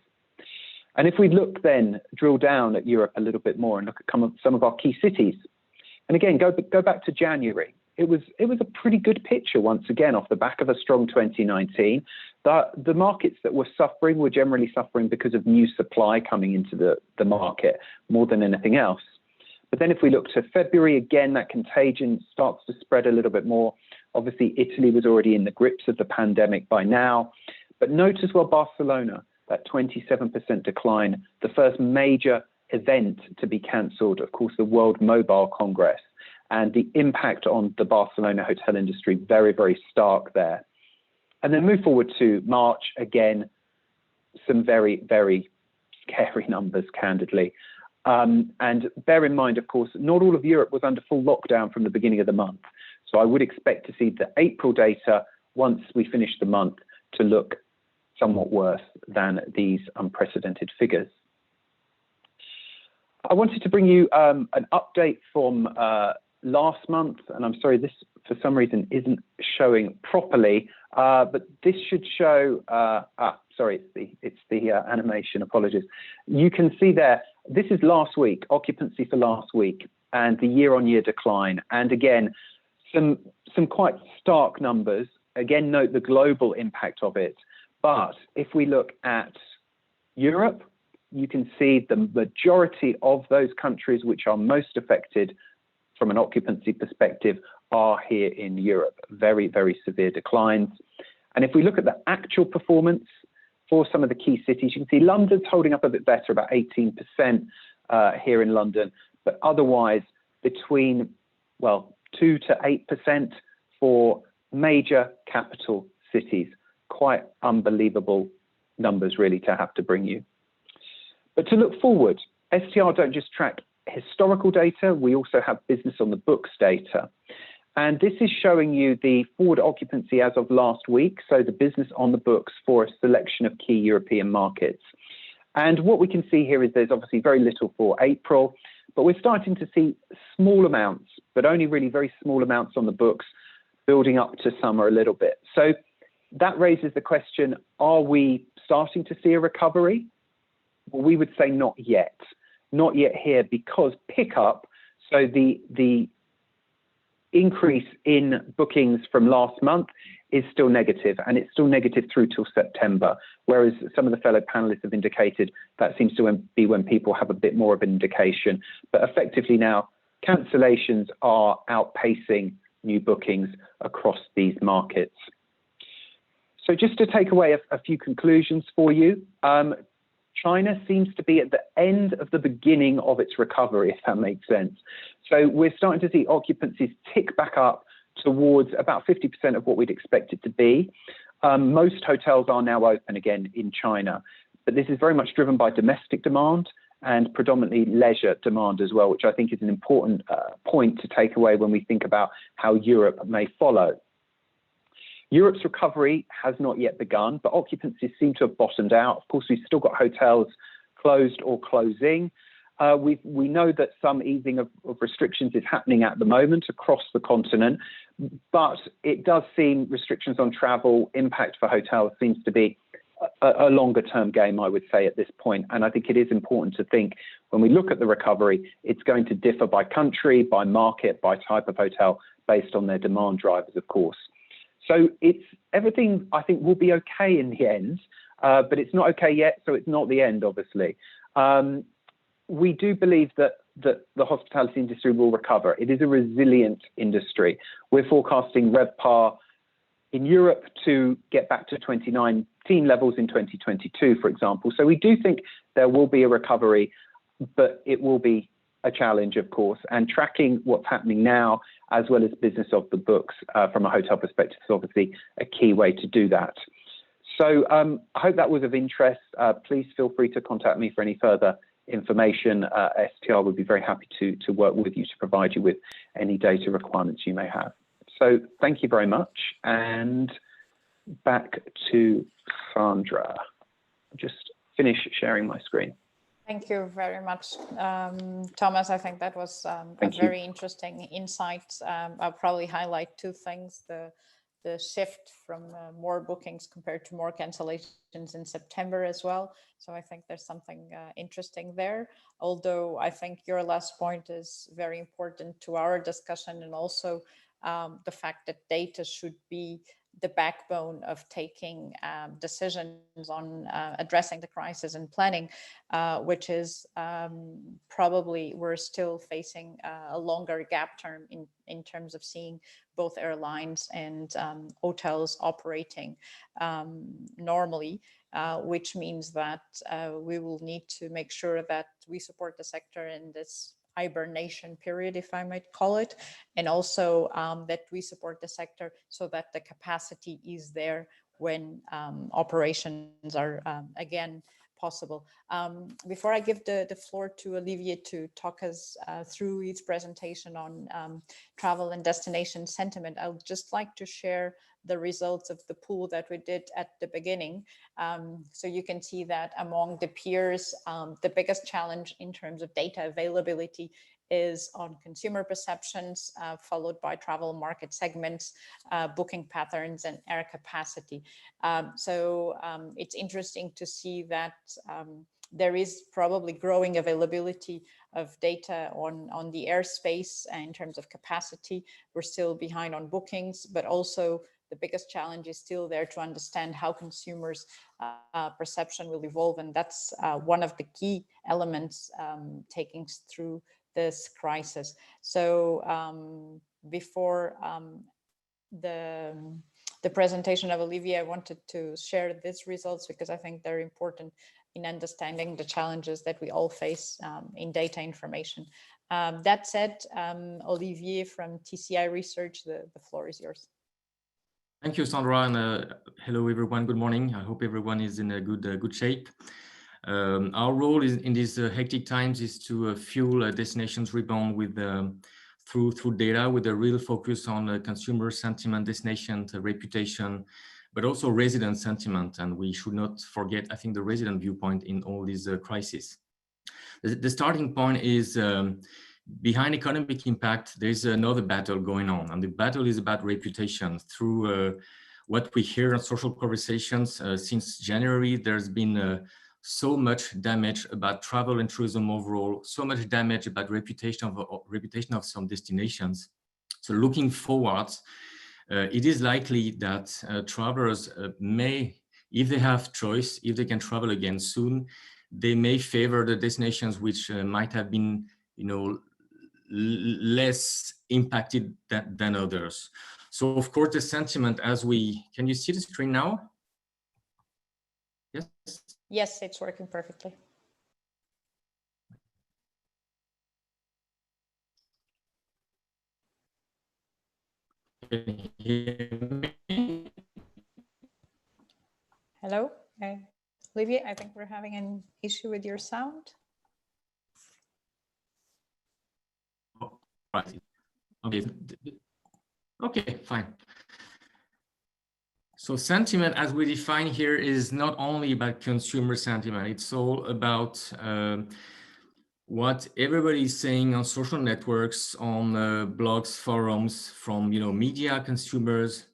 And if we look then, drill down at Europe a little bit more and look at some of our key cities. And again, go back to January. It was a pretty good picture once again off the back of a strong 2019. The markets that were suffering were generally suffering because of new supply coming into the market more than anything else. But then if we look to February, again, that contagion starts to spread a little bit more. Obviously, Italy was already in the grips of the pandemic by now. But note as well Barcelona, that 27% decline, the first major event to be cancelled, of course, the World Mobile Congress, and the impact on the Barcelona hotel industry, very, very stark there. And then move forward to March, again, some very, very scary numbers, candidly. And bear in mind, of course, not all of Europe was under full lockdown from the beginning of the month. So I would expect to see the April data, once we finish the month, to look somewhat worse than these unprecedented figures. I wanted to bring you an update from last month, and I'm sorry, this for some reason isn't showing properly, but this should show, sorry, it's the animation, apologies. You can see there, this is last week, occupancy for last week, and the year-on-year decline. And again, some quite stark numbers. Again, note the global impact of it. But if we look at Europe, you can see the majority of those countries which are most affected from an occupancy perspective are here in Europe. Very, very severe declines. And if we look at the actual performance for some of the key cities, you can see London's holding up a bit better, about 18% here in London, but otherwise between, well, 2 to 8% for major capital cities. Quite unbelievable numbers really to have to bring you. But to look forward, STR don't just track historical data, we also have business on the books data. And this is showing you the forward occupancy as of last week, so the business on the books for a selection of key European markets. And what we can see here is there's obviously very little for April, but we're starting to see small amounts, but only really very small amounts on the books, building up to summer a little bit. So that raises the question, are we starting to see a recovery? Well, we would say not yet. Not yet here, because pickup, so the increase in bookings from last month is still negative, and it's still negative through till September, whereas some of the fellow panelists have indicated that seems to be when people have a bit more of an indication. But effectively now, cancellations are outpacing new bookings across these markets. So just to take away a few conclusions for you, China seems to be at the end of the beginning of its recovery, if that makes sense. So we're starting to see occupancies tick back up towards about 50% of what we'd expect it to be. Most hotels are now open again in China, but this is very much driven by domestic demand and predominantly leisure demand as well, which I think is an important point to take away when we think about how Europe may follow. Europe's recovery has not yet begun, but occupancies seem to have bottomed out. Of course, we've still got hotels closed or closing. We know that some easing of restrictions is happening at the moment across the continent, but it does seem restrictions on travel, impact for hotels seems to be a longer term game, I would say, at this point. And I think it is important to think when we look at the recovery, it's going to differ by country, by market, by type of hotel, based on their demand drivers, of course. So everything, I think, will be okay in the end, but it's not okay yet, so it's not the end, obviously. We do believe that the hospitality industry will recover. It is a resilient industry. We're forecasting RevPAR in Europe to get back to 2019 levels in 2022, for example. So we do think there will be a recovery, but it will be a challenge, of course. And tracking what's happening now, as well as business of the books from a hotel perspective, is obviously a key way to do that. So I hope that was of interest. Please feel free to contact me for any further information. STR would be very happy to work with you to provide you with any data requirements you may have. So thank you very much, and back to Sandra. I'll just finish sharing my screen. Thank you very much, Thomas. I think that was a very interesting insight. I'll probably highlight two things: the shift from more bookings compared to more cancellations in September as well. So I think there's something interesting there. Although I think your last point is very important to our discussion, and also the fact that data should be the backbone of taking decisions on addressing the crisis and planning, which is probably we're still facing a longer gap term in terms of seeing both airlines and hotels operating normally, which means that we will need to make sure that we support the sector in this hibernation period, if I might call it, and also that we support the sector so that the capacity is there when operations are again possible. Before I give the floor to Olivier to talk us through his presentation on travel and destination sentiment, I would just like to share the results of the poll that we did at the beginning. So you can see that among the peers, the biggest challenge in terms of data availability is on consumer perceptions, followed by travel market segments, booking patterns, and air capacity. So it's interesting to see that there is probably growing availability of data on the airspace in terms of capacity. We're still behind on bookings, but also the biggest challenge is still there to understand how consumers' perception will evolve. And that's one of the key elements taking us through this crisis. So before the presentation of Olivier, I wanted to share these results because I think they're important in understanding the challenges that we all face in data information. That said, Olivier from TCI Research, the floor is yours. Thank you, Sandra, and hello everyone. Good morning. I hope everyone is in a good shape. Our role in these hectic times is to fuel destinations rebound with through data, with a real focus on consumer sentiment, destination reputation, but also resident sentiment. And we should not forget, I think, the resident viewpoint in all these crises. The starting point is behind economic impact, there's another battle going on, and the battle is about reputation. Through what we hear in social conversations since January, there's been so much damage about travel and tourism overall, so much damage about reputation of some destinations. So looking forward, it is likely that travelers may, if they have choice, if they can travel again soon, they may favor the destinations which might have been, less impacted than others. So of course the sentiment can you see the screen now? Yes? Yes, it's working perfectly. Can you hear me? Hello, Olivier, I think we're having an issue with your sound. Right. Okay, fine. So sentiment, as we define here, is not only about consumer sentiment. It's all about what everybody is saying on social networks, on blogs, forums, from media consumers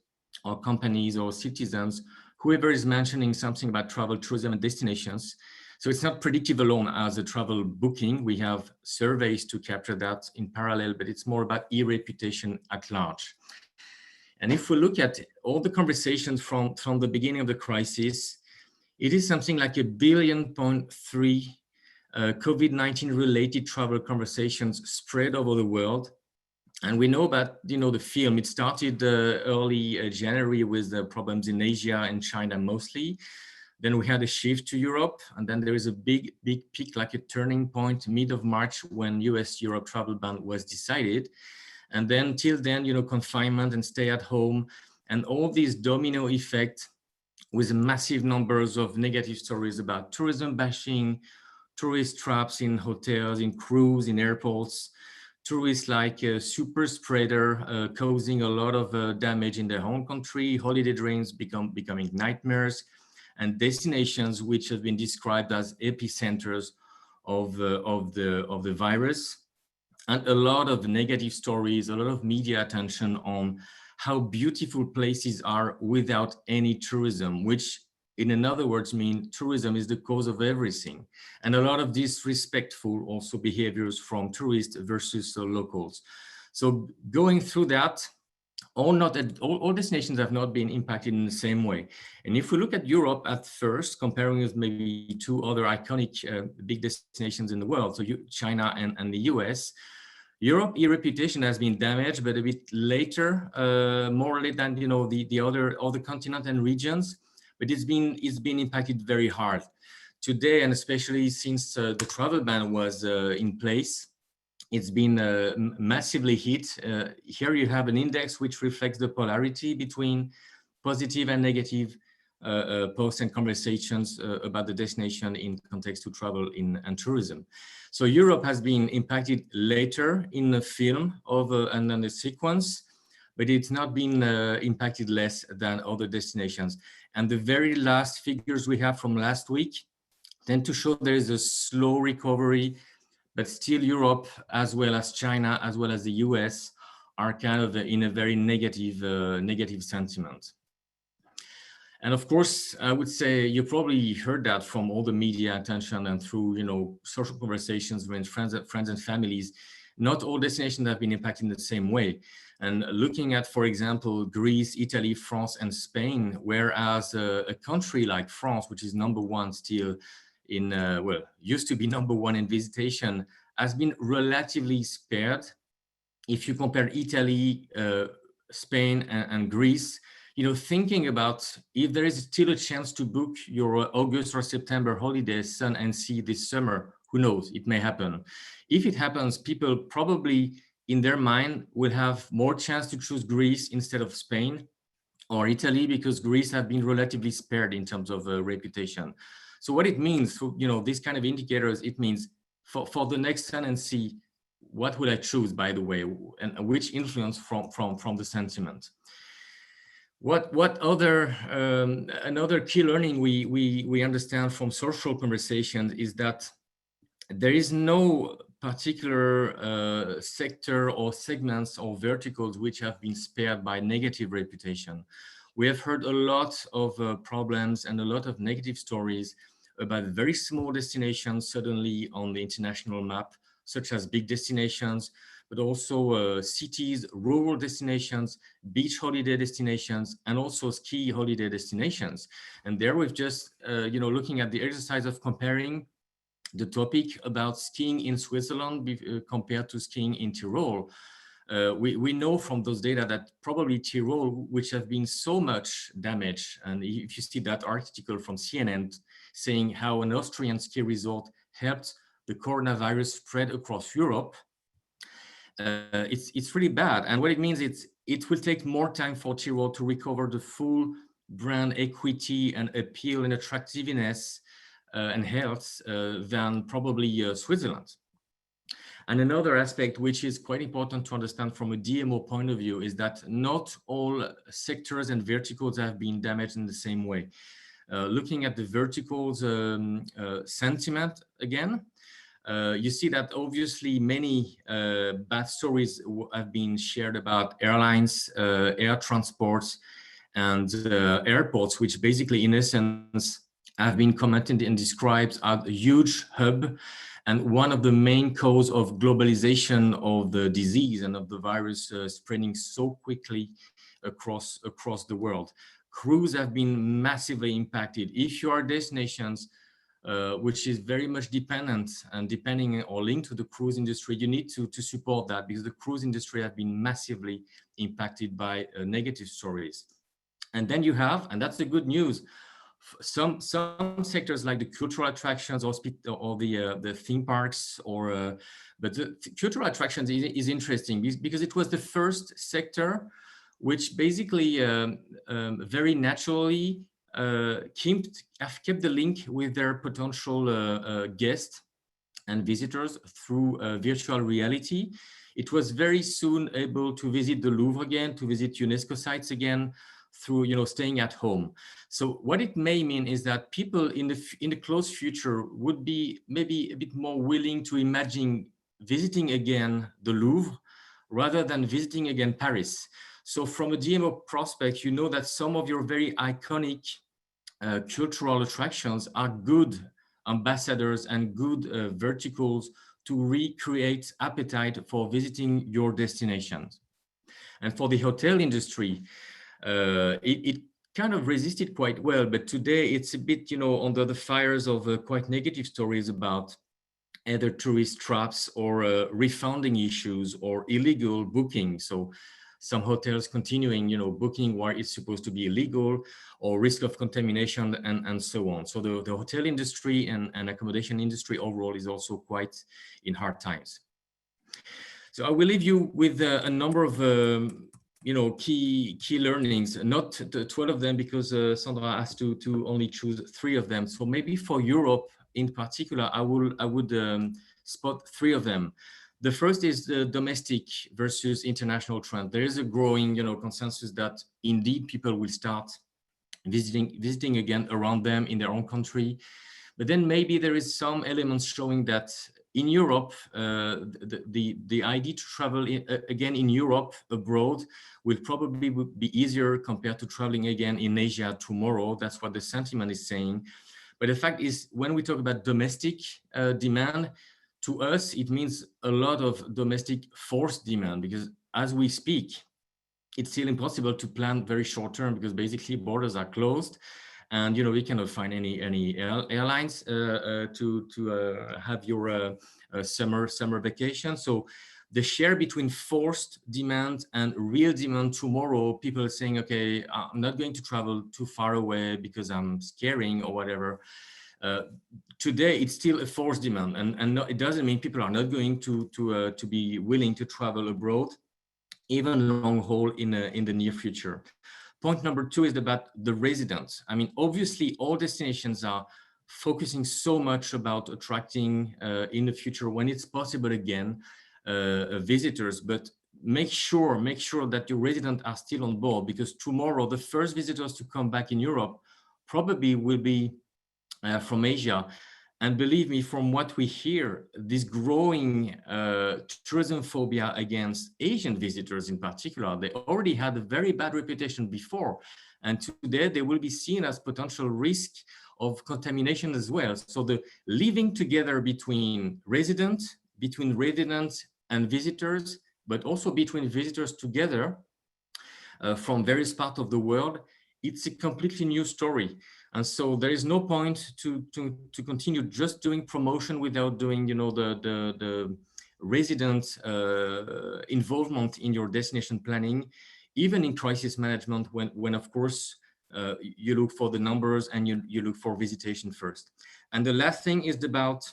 or companies or citizens, whoever is mentioning something about travel, tourism, and destinations. So it's not predictive alone as a travel booking. We have surveys to capture that in parallel, but it's more about e-reputation at large. And if we look at all the conversations from the beginning of the crisis, it is something like 1.3 billion COVID-19 related travel conversations spread over the world. And we know about, the film, it started early January with the problems in Asia and China mostly. Then we had a shift to Europe, and then there is a big peak, like a turning point mid of March when US-Europe travel ban was decided. And then till then, confinement and stay at home and all these domino effect with massive numbers of negative stories about tourism bashing, tourist traps in hotels, in crews, in airports, tourists like a super spreader causing a lot of damage in their home country, holiday dreams becoming nightmares, and destinations which have been described as epicenters of the virus. And a lot of negative stories, a lot of media attention on how beautiful places are without any tourism, which in other words mean tourism is the cause of everything. And a lot of disrespectful also behaviors from tourists versus locals. So going through that, all destinations have not been impacted in the same way. And if we look at Europe at first, comparing with maybe two other iconic big destinations in the world, so China and the US, Europe e-reputation has been damaged, but a bit later, more late than the other continent and regions, but it's been impacted very hard. Today, and especially since the travel ban was in place, it's been massively hit. Here you have an index which reflects the polarity between positive and negative posts and conversations about the destination in context to travel and tourism. So Europe has been impacted later in the film and then the sequence, but it's not been impacted less than other destinations. And the very last figures we have from last week tend to show there is a slow recovery, but still Europe, as well as China, as well as the US, are kind of in a very negative sentiment. And of course, I would say you probably heard that from all the media attention and through social conversations with friends and families. Not all destinations have been impacted in the same way. And looking at, for example, Greece, Italy, France, and Spain, whereas a country like France, which is #1 still in, well, used to be #1 in visitation, has been relatively spared. If you compare Italy, Spain, and Greece, thinking about if there is still a chance to book your August or September holiday sun and sea this summer, who knows, it may happen. If it happens, people probably in their mind will have more chance to choose Greece instead of Spain or Italy, because Greece have been relatively spared in terms of reputation. So what it means for these kind of indicators, it means for the next sun and sea, what would I choose, by the way, and which influence from the sentiment. What other another key learning we understand from social conversations is that there is no particular sector or segments or verticals which have been spared by negative reputation. We have heard a lot of problems and a lot of negative stories about very small destinations suddenly on the international map, such as big destinations, but also cities, rural destinations, beach holiday destinations, and also ski holiday destinations. And there we've just, looking at the exercise of comparing the topic about skiing in Switzerland compared to skiing in Tyrol. We know from those data that probably Tyrol, which have been so much damaged, and if you see that article from CNN saying how an Austrian ski resort helped the coronavirus spread across Europe, it's really bad. And what it means, it will take more time for Tyrol to recover the full brand equity and appeal and attractiveness and health than probably Switzerland. And another aspect which is quite important to understand from a DMO point of view is that not all sectors and verticals have been damaged in the same way. Looking at the verticals sentiment again, you see that obviously many bad stories have been shared about airlines, air transports, and airports, which basically in essence have been commented and described as a huge hub and one of the main cause of globalization of the disease and of the virus spreading so quickly across the world. Cruise have been massively impacted. If you are destinations which is very much dependent and depending or linked to the cruise industry, you need to support that, because the cruise industry have been massively impacted by negative stories. And then you have, and that's the good news, some sectors like the cultural attractions or the theme parks, or but the cultural attractions is interesting because it was the first sector which basically very naturally have kept the link with their potential guests and visitors through virtual reality. It was very soon able to visit the Louvre again, to visit UNESCO sites again, through staying at home. So what it may mean is that people in the close future would be maybe a bit more willing to imagine visiting again the Louvre rather than visiting again Paris. So from a DMO prospect, you know that some of your very iconic cultural attractions are good ambassadors and good verticals to recreate appetite for visiting your destinations. And for the hotel industry, it kind of resisted quite well, but today it's a bit, under the fires of quite negative stories about either tourist traps or refunding issues or illegal booking. So some hotels continuing, booking where it's supposed to be illegal, or risk of contamination and so on. So the hotel industry and accommodation industry overall is also quite in hard times. So I will leave you with a number of key learnings, not 12 of them, because Sandra asked to only choose 3 of them. So maybe for Europe in particular, I would spot 3 of them. The first is the domestic versus international trend. There is a growing consensus that indeed people will start visiting again around them in their own country. But then maybe there is some elements showing that in Europe, the idea to travel again in Europe abroad will probably be easier compared to traveling again in Asia tomorrow. That's what the sentiment is saying. But the fact is, when we talk about domestic demand, to us, it means a lot of domestic forced demand, because as we speak, it's still impossible to plan very short term because basically borders are closed. And we cannot find any airlines to have your summer vacation. So the share between forced demand and real demand tomorrow, people are saying, okay, I'm not going to travel too far away because I'm scaring or whatever. Today, it's still a forced demand, and no, it doesn't mean people are not going to be willing to travel abroad, even long haul in the near future. Point number 2 is about the residents. I mean, obviously, all destinations are focusing so much about attracting in the future, when it's possible again, visitors. But make sure that your residents are still on board, because tomorrow the first visitors to come back in Europe probably will be from Asia. And believe me, from what we hear, this growing tourism phobia against Asian visitors in particular, they already had a very bad reputation before. And today they will be seen as potential risk of contamination as well. So the living together between residents and visitors, but also between visitors together from various parts of the world, it's a completely new story. And so there is no point to continue just doing promotion without doing, the resident involvement in your destination planning, even in crisis management, when of course you look for the numbers and you look for visitation first. And the last thing is about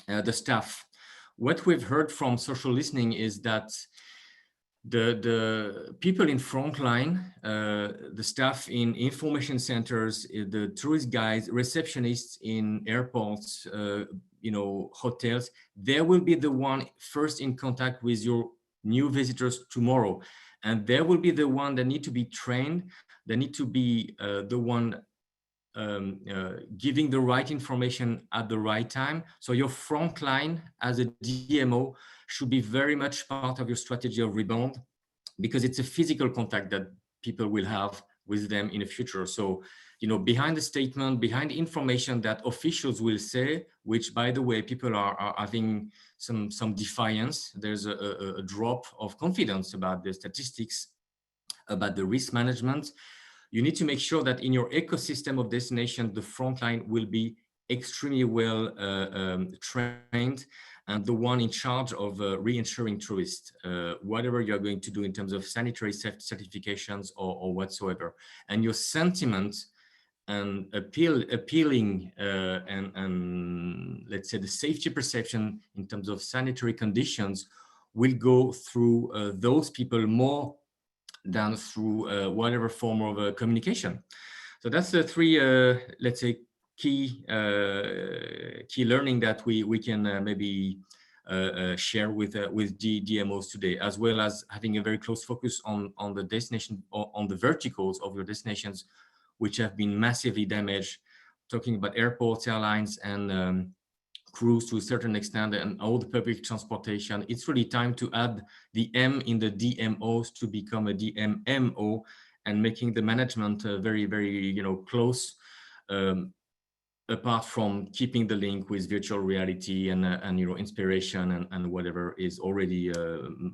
the staff. What we've heard from social listening is that the people in frontline, the staff in information centers, the tourist guides, receptionists in airports, hotels, they will be the one first in contact with your new visitors tomorrow. And they will be the one that need to be trained. They need to be the one giving the right information at the right time. So your front line as a DMO should be very much part of your strategy of rebound, because it's a physical contact that people will have with them in the future. So, you know, behind the statement, behind the information that officials will say, which, by the way, people are having some defiance. There's a drop of confidence about the statistics, about the risk management. You need to make sure that in your ecosystem of destination, the frontline will be extremely well trained, and the one in charge of reinsuring tourists, whatever you're going to do in terms of sanitary certifications or whatsoever. And your sentiment and appealing and let's say the safety perception in terms of sanitary conditions will go through those people more than through whatever form of communication. So that's the three, let's say, key learning that we can maybe share with DMOs today, as well as having a very close focus on the destination, or on the verticals of your destinations, which have been massively damaged. Talking about airports, airlines, and cruise to a certain extent, and all the public transportation. It's really time to add the M in the DMOs to become a DMMO, and making the management very, very, you know, close, apart from keeping the link with virtual reality and you know, inspiration and whatever is already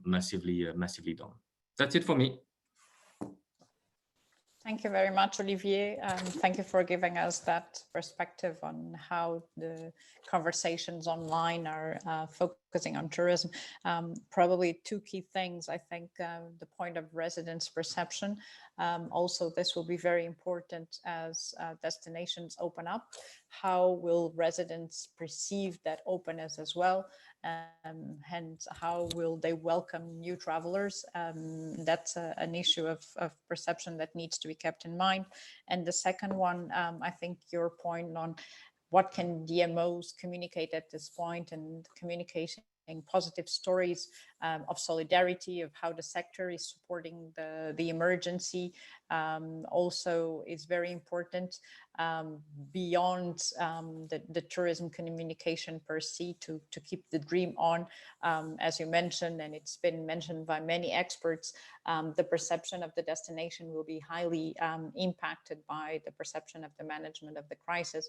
massively done. That's it for me. Thank you very much, Olivier. Thank you for giving us that perspective on how the conversations online are focusing on tourism. Probably two key things, I think, the point of residents' perception. Also, this will be very important as destinations open up. How will residents perceive that openness as well? Hence, how will they welcome new travelers? That's an issue of perception that needs to be kept in mind. And the second one, I think your point on what can DMOs communicate at this point, and communication positive stories of solidarity, of how the sector is supporting the emergency, also is very important, beyond the tourism communication per se, to keep the dream on. As you mentioned, and it's been mentioned by many experts, the perception of the destination will be highly impacted by the perception of the management of the crisis.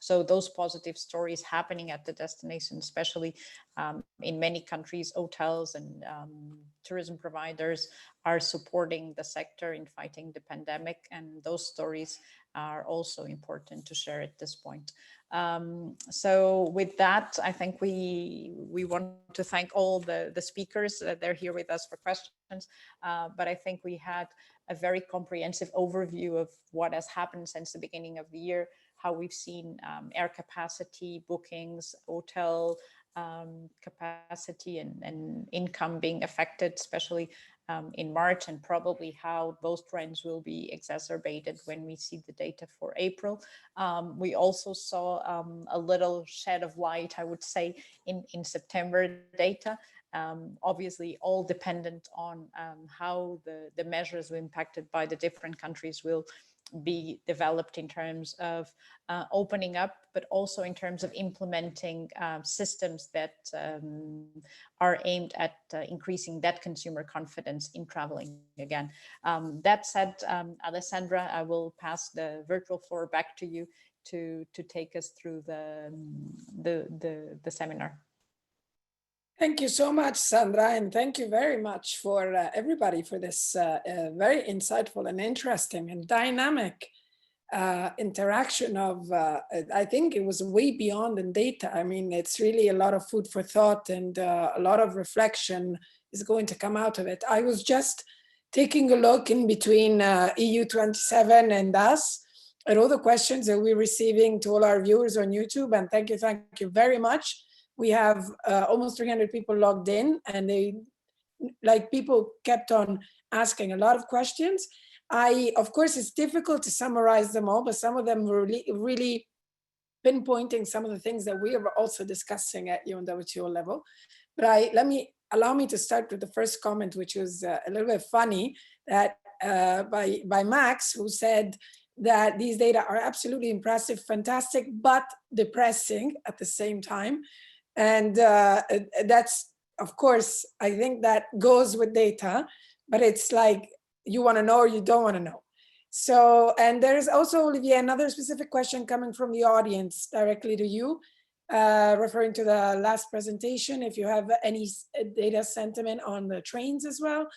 So those positive stories happening at the destination, especially in many countries, hotels and tourism providers are supporting the sector in fighting the pandemic. And those stories are also important to share at this point. So with that, I think we want to thank all the speakers. They're here with us for questions, but I think we had a very comprehensive overview of what has happened since the beginning of the year, how we've seen air capacity, bookings, hotel capacity and income being affected, especially in March, and probably how those trends will be exacerbated when we see the data for April. We also saw a little shed of light, I would say, in September data. Obviously all dependent on how the measures impacted by the different countries will be developed in terms of opening up, but also in terms of implementing systems that are aimed at increasing that consumer confidence in traveling again. That said, Alessandra, I will pass the virtual floor back to you to take us through the seminar. Thank you so much, Sandra, and thank you very much for everybody for this very insightful and interesting and dynamic interaction of, I think it was way beyond the data. I mean, it's really a lot of food for thought, and a lot of reflection is going to come out of it. I was just taking a look in between EU27 and us at all the questions that we're receiving to all our viewers on YouTube, and thank you very much. We have almost 300 people logged in, and people kept on asking a lot of questions. Of course, it's difficult to summarize them all, but some of them were really pinpointing some of the things that we are also discussing at UNWTO level. But allow me to start with the first comment, which was a little bit funny, that by Max, who said, that these data are absolutely impressive, fantastic, but depressing at the same time. And that's, of course, I think that goes with data, but it's like you want to know or you don't want to know. So, and there's also, Olivier, another specific question coming from the audience directly to you, referring to the last presentation, if you have any data sentiment on the trains as well.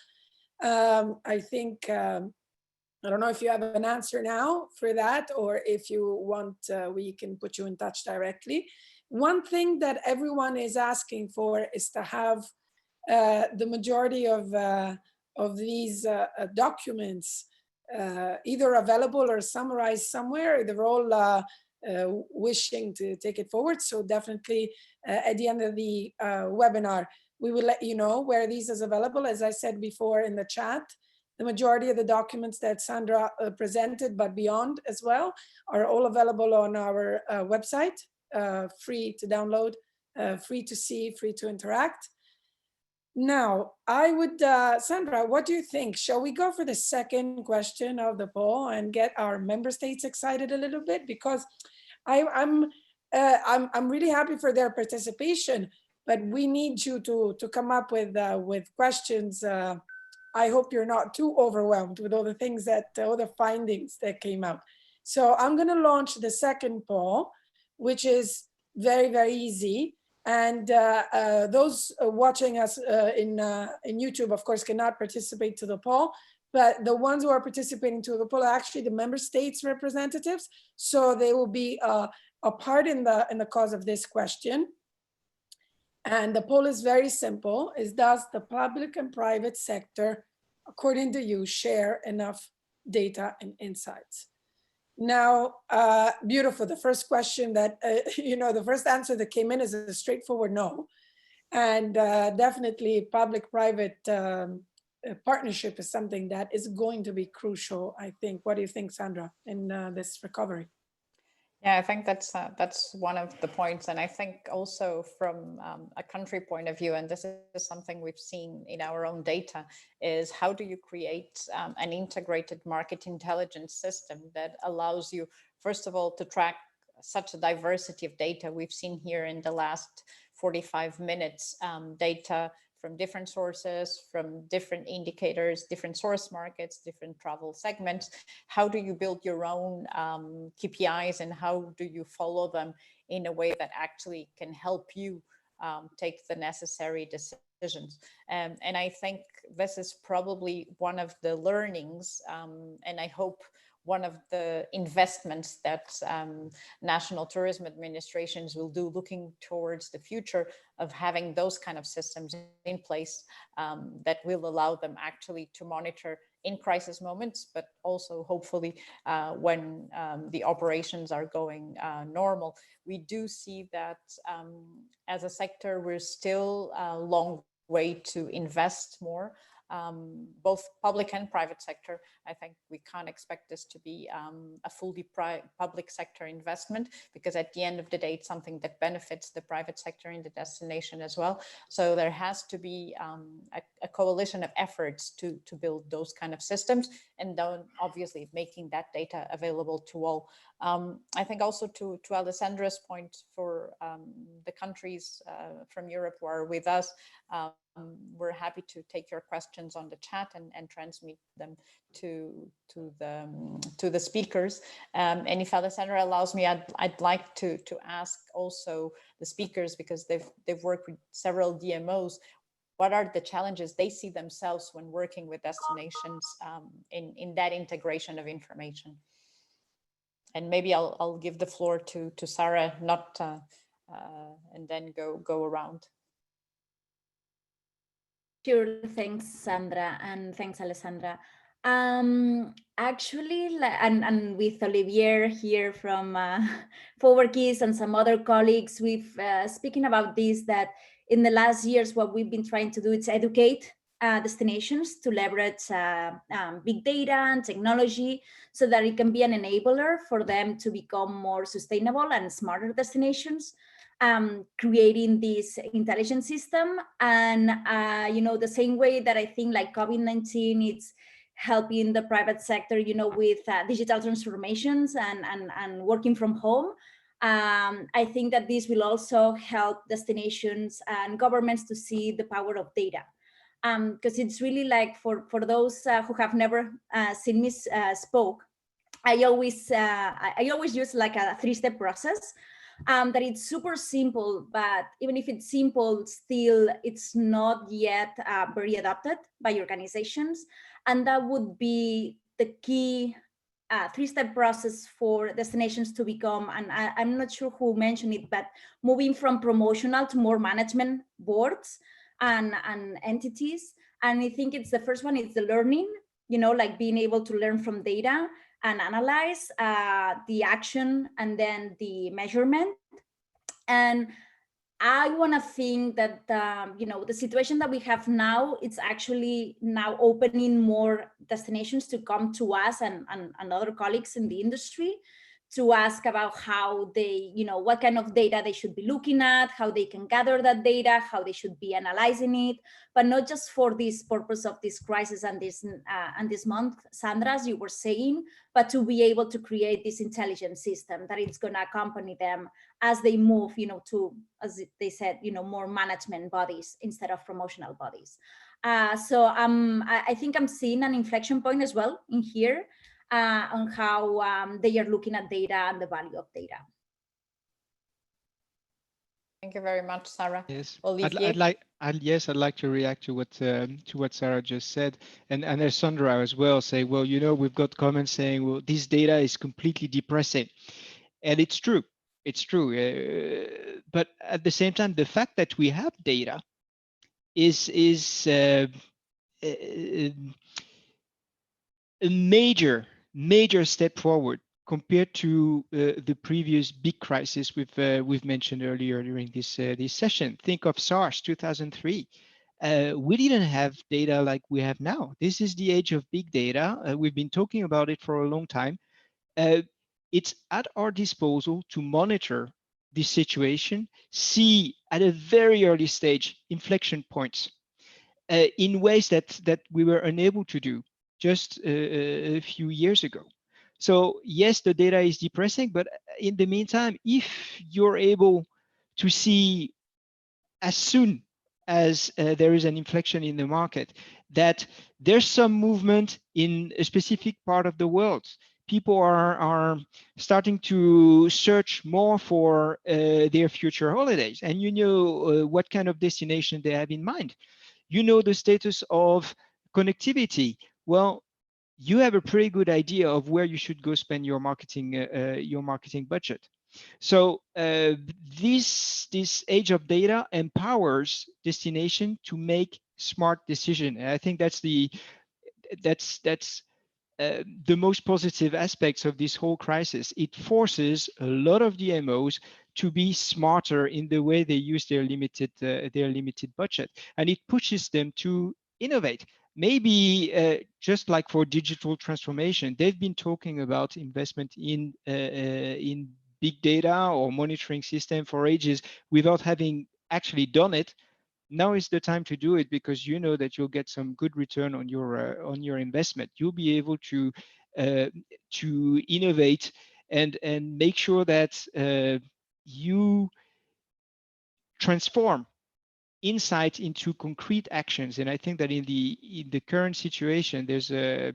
I think, I don't know if you have an answer now for that, or if you want, we can put you in touch directly. One thing that everyone is asking for is to have the majority of these documents either available or summarized somewhere. They're all wishing to take it forward. So definitely at the end of the webinar, we will let you know where these is available. As I said before in the chat, the majority of the documents that Sandra presented, but beyond as well, are all available on our website, free to download, free to see, free to interact. Now, I would, Sandra, what do you think? Shall we go for the second question of the poll and get our member states excited a little bit? Because I'm really happy for their participation, but we need you to come up with questions. I hope you're not too overwhelmed with all the things that, all the findings that came out. So I'm going to launch the second poll, which is very, very easy. And those watching us in YouTube, of course, cannot participate to the poll, but the ones who are participating to the poll are actually the member states representatives. So they will be a part in the cause of this question. And the poll is very simple, is does the public and private sector, according to you, share enough data and insights? Now, beautiful. The first question that, the first answer that came in is a straightforward no. And definitely public-private partnership is something that is going to be crucial, I think. What do you think, Sandra, in this recovery? Yeah, I think that's one of the points. And I think also from a country point of view, and this is something we've seen in our own data, is how do you create an integrated market intelligence system that allows you, first of all, to track such a diversity of data. We've seen here in the last 45 minutes data from different sources, from different indicators, different source markets, different travel segments. How do you build your own KPIs, and how do you follow them in a way that actually can help you take the necessary decisions? And I think this is probably one of the learnings, and I hope one of the investments that national tourism administrations will do looking towards the future of having those kind of systems in place that will allow them actually to monitor in crisis moments, but also hopefully when the operations are going normal. We do see that as a sector, we're still a long way to invest more. Both public and private sector. I think we can't expect this to be a fully public sector investment, because at the end of the day, it's something that benefits the private sector in the destination as well. So there has to be a coalition of efforts to build those kind of systems, and then obviously making that data available to all. I think also to Alessandra's point, for the countries from Europe who are with us, we're happy to take your questions on the chat and transmit them to the speakers. And if Alessandra allows me, I'd like to ask also the speakers, because they've worked with several DMOs, what are the challenges they see themselves when working with destinations in that integration of information? And maybe I'll give the floor to Sarah, and then go around. Sure, thanks, Sandra, and thanks, Alessandra. Actually, and with Olivier here from Forward Keys and some other colleagues, we've speaking about this, that in the last years, what we've been trying to do is educate destinations to leverage big data and technology, so that it can be an enabler for them to become more sustainable and smarter destinations. Creating this intelligence system, and the same way that I think like COVID-19 it's helping the private sector, with digital transformations and working from home. I think that this will also help destinations and governments to see the power of data. Because it's really like for those who have never seen me spoke, I always use like a 3-step process. That it's super simple, but even if it's simple, still it's not yet very adopted by organizations. And that would be the key 3-step process for destinations to become, and I'm not sure who mentioned it, but moving from promotional to more management boards and entities. And I think it's the first one, it's the learning, like being able to learn from data and analyze the action and then the measurement. And I want to think that, the situation that we have now, it's actually now opening more destinations to come to us and other colleagues in the industry to ask about how they, what kind of data they should be looking at, how they can gather that data, how they should be analyzing it, but not just for this purpose of this crisis and this month, Sandra, as you were saying, but to be able to create this intelligent system that it's going to accompany them as they move, to, as they said, more management bodies instead of promotional bodies. So I think I'm seeing an inflection point as well in here. On how they are looking at data and the value of data. Thank you very much, Sarah. Yes, Olivier? I'd like to react to what Sarah just said, and as Sandra as well say, well, we've got comments saying, well, this data is completely depressing, and it's true, but at the same time, the fact that we have data is a major step forward compared to the previous big crisis we've mentioned earlier during this session. Think of SARS 2003. We didn't have data like we have now. This is the age of big data. We've been talking about it for a long time. It's at our disposal to monitor this situation, see at a very early stage inflection points in ways that we were unable to do just a few years ago. So yes, the data is depressing, but in the meantime, if you're able to see as soon as there is an inflection in the market, that there's some movement in a specific part of the world, people are starting to search more for their future holidays, and what kind of destination they have in mind. The status of connectivity. Well, you have a pretty good idea of where you should go spend your marketing budget. So this age of data empowers destination to make smart decision, and I think that's the most positive aspects of this whole crisis. It forces a lot of DMOs to be smarter in the way they use their limited budget, and it pushes them to innovate. Maybe just like for digital transformation, they've been talking about investment in big data or monitoring system for ages without having actually done it. Now is the time to do it, because you know that you'll get some good return on your investment. You'll be able to innovate and make sure that you transform insight into concrete actions. And I think that in the current situation, there's a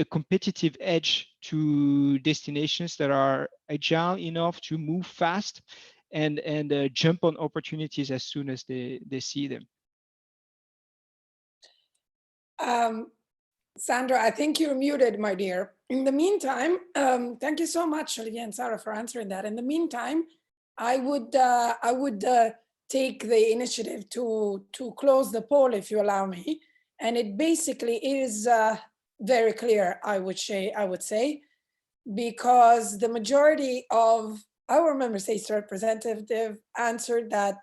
competitive edge to destinations that are agile enough to move fast and jump on opportunities as soon as they see them. Sandra, I think you're muted, my dear. In the meantime, thank you so much, Olivier and Sarah, for answering that. In the meantime, I would take the initiative to close the poll, if you allow me. And it basically is very clear, I would say, because the majority of our member states representative answered that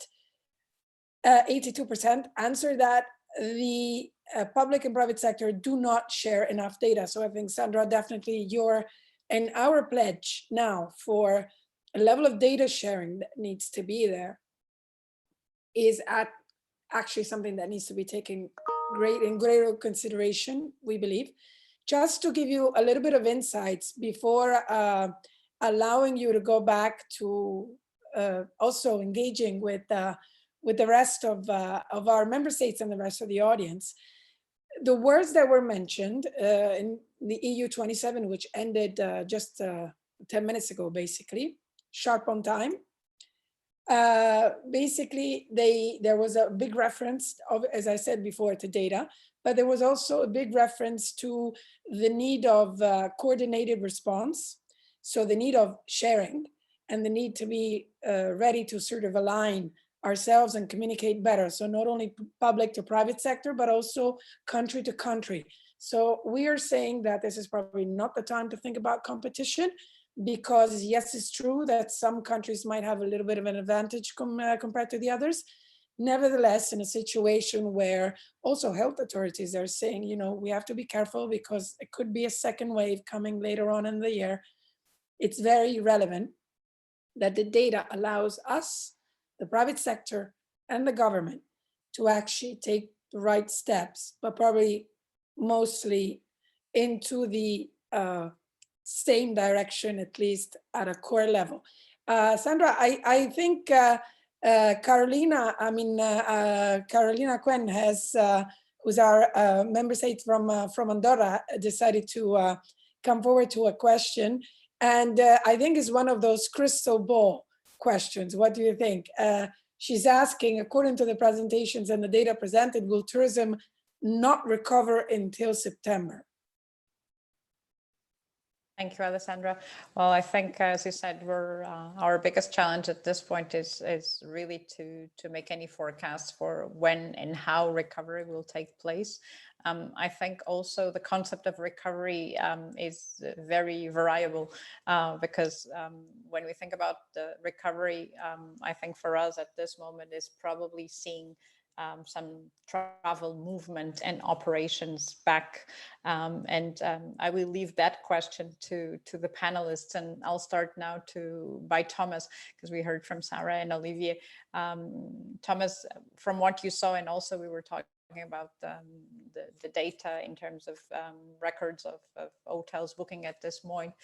82% answered that the public and private sector do not share enough data. So I think, Sandra, definitely and our pledge now for a level of data sharing that needs to be there is actually something that needs to be taken greater consideration, we believe. Just to give you a little bit of insights before allowing you to go back to also engaging with the rest of our member states and the rest of the audience. The words that were mentioned in the EU 27, which ended just 10 minutes ago, basically, sharp on time. Basically, there was a big reference, as I said before, to data, but there was also a big reference to the need of coordinated response. So the need of sharing and the need to be ready to sort of align ourselves and communicate better. So not only public to private sector, but also country to country. So we are saying that this is probably not the time to think about competition, because yes, it's true that some countries might have a little bit of an advantage compared to the others. Nevertheless, in a situation where also health authorities are saying, you know, we have to be careful because it could be a second wave coming later on in the year, it's very relevant that the data allows us, the private sector and the government, to actually take the right steps, but probably mostly into the same direction, at least at a core level. Sandra, I think Carolina Quen has, who's our member state from Andorra, decided to come forward to a question. And I think it's one of those crystal ball questions. What do you think? She's asking, according to the presentations and the data presented, will tourism not recover until September? Thank you, Alessandra. Well, I think, as you said, we're our biggest challenge at this point is really to make any forecasts for when and how recovery will take place. I think also the concept of recovery is very variable because when we think about the recovery, I think for us at this moment is probably seeing some travel movement and operations back. I will leave that question to the panelists, and I'll start now by Thomas, because we heard from Sarah and Olivier. Thomas, from what you saw, and also we were talking about the data in terms of records of hotels booking at this point,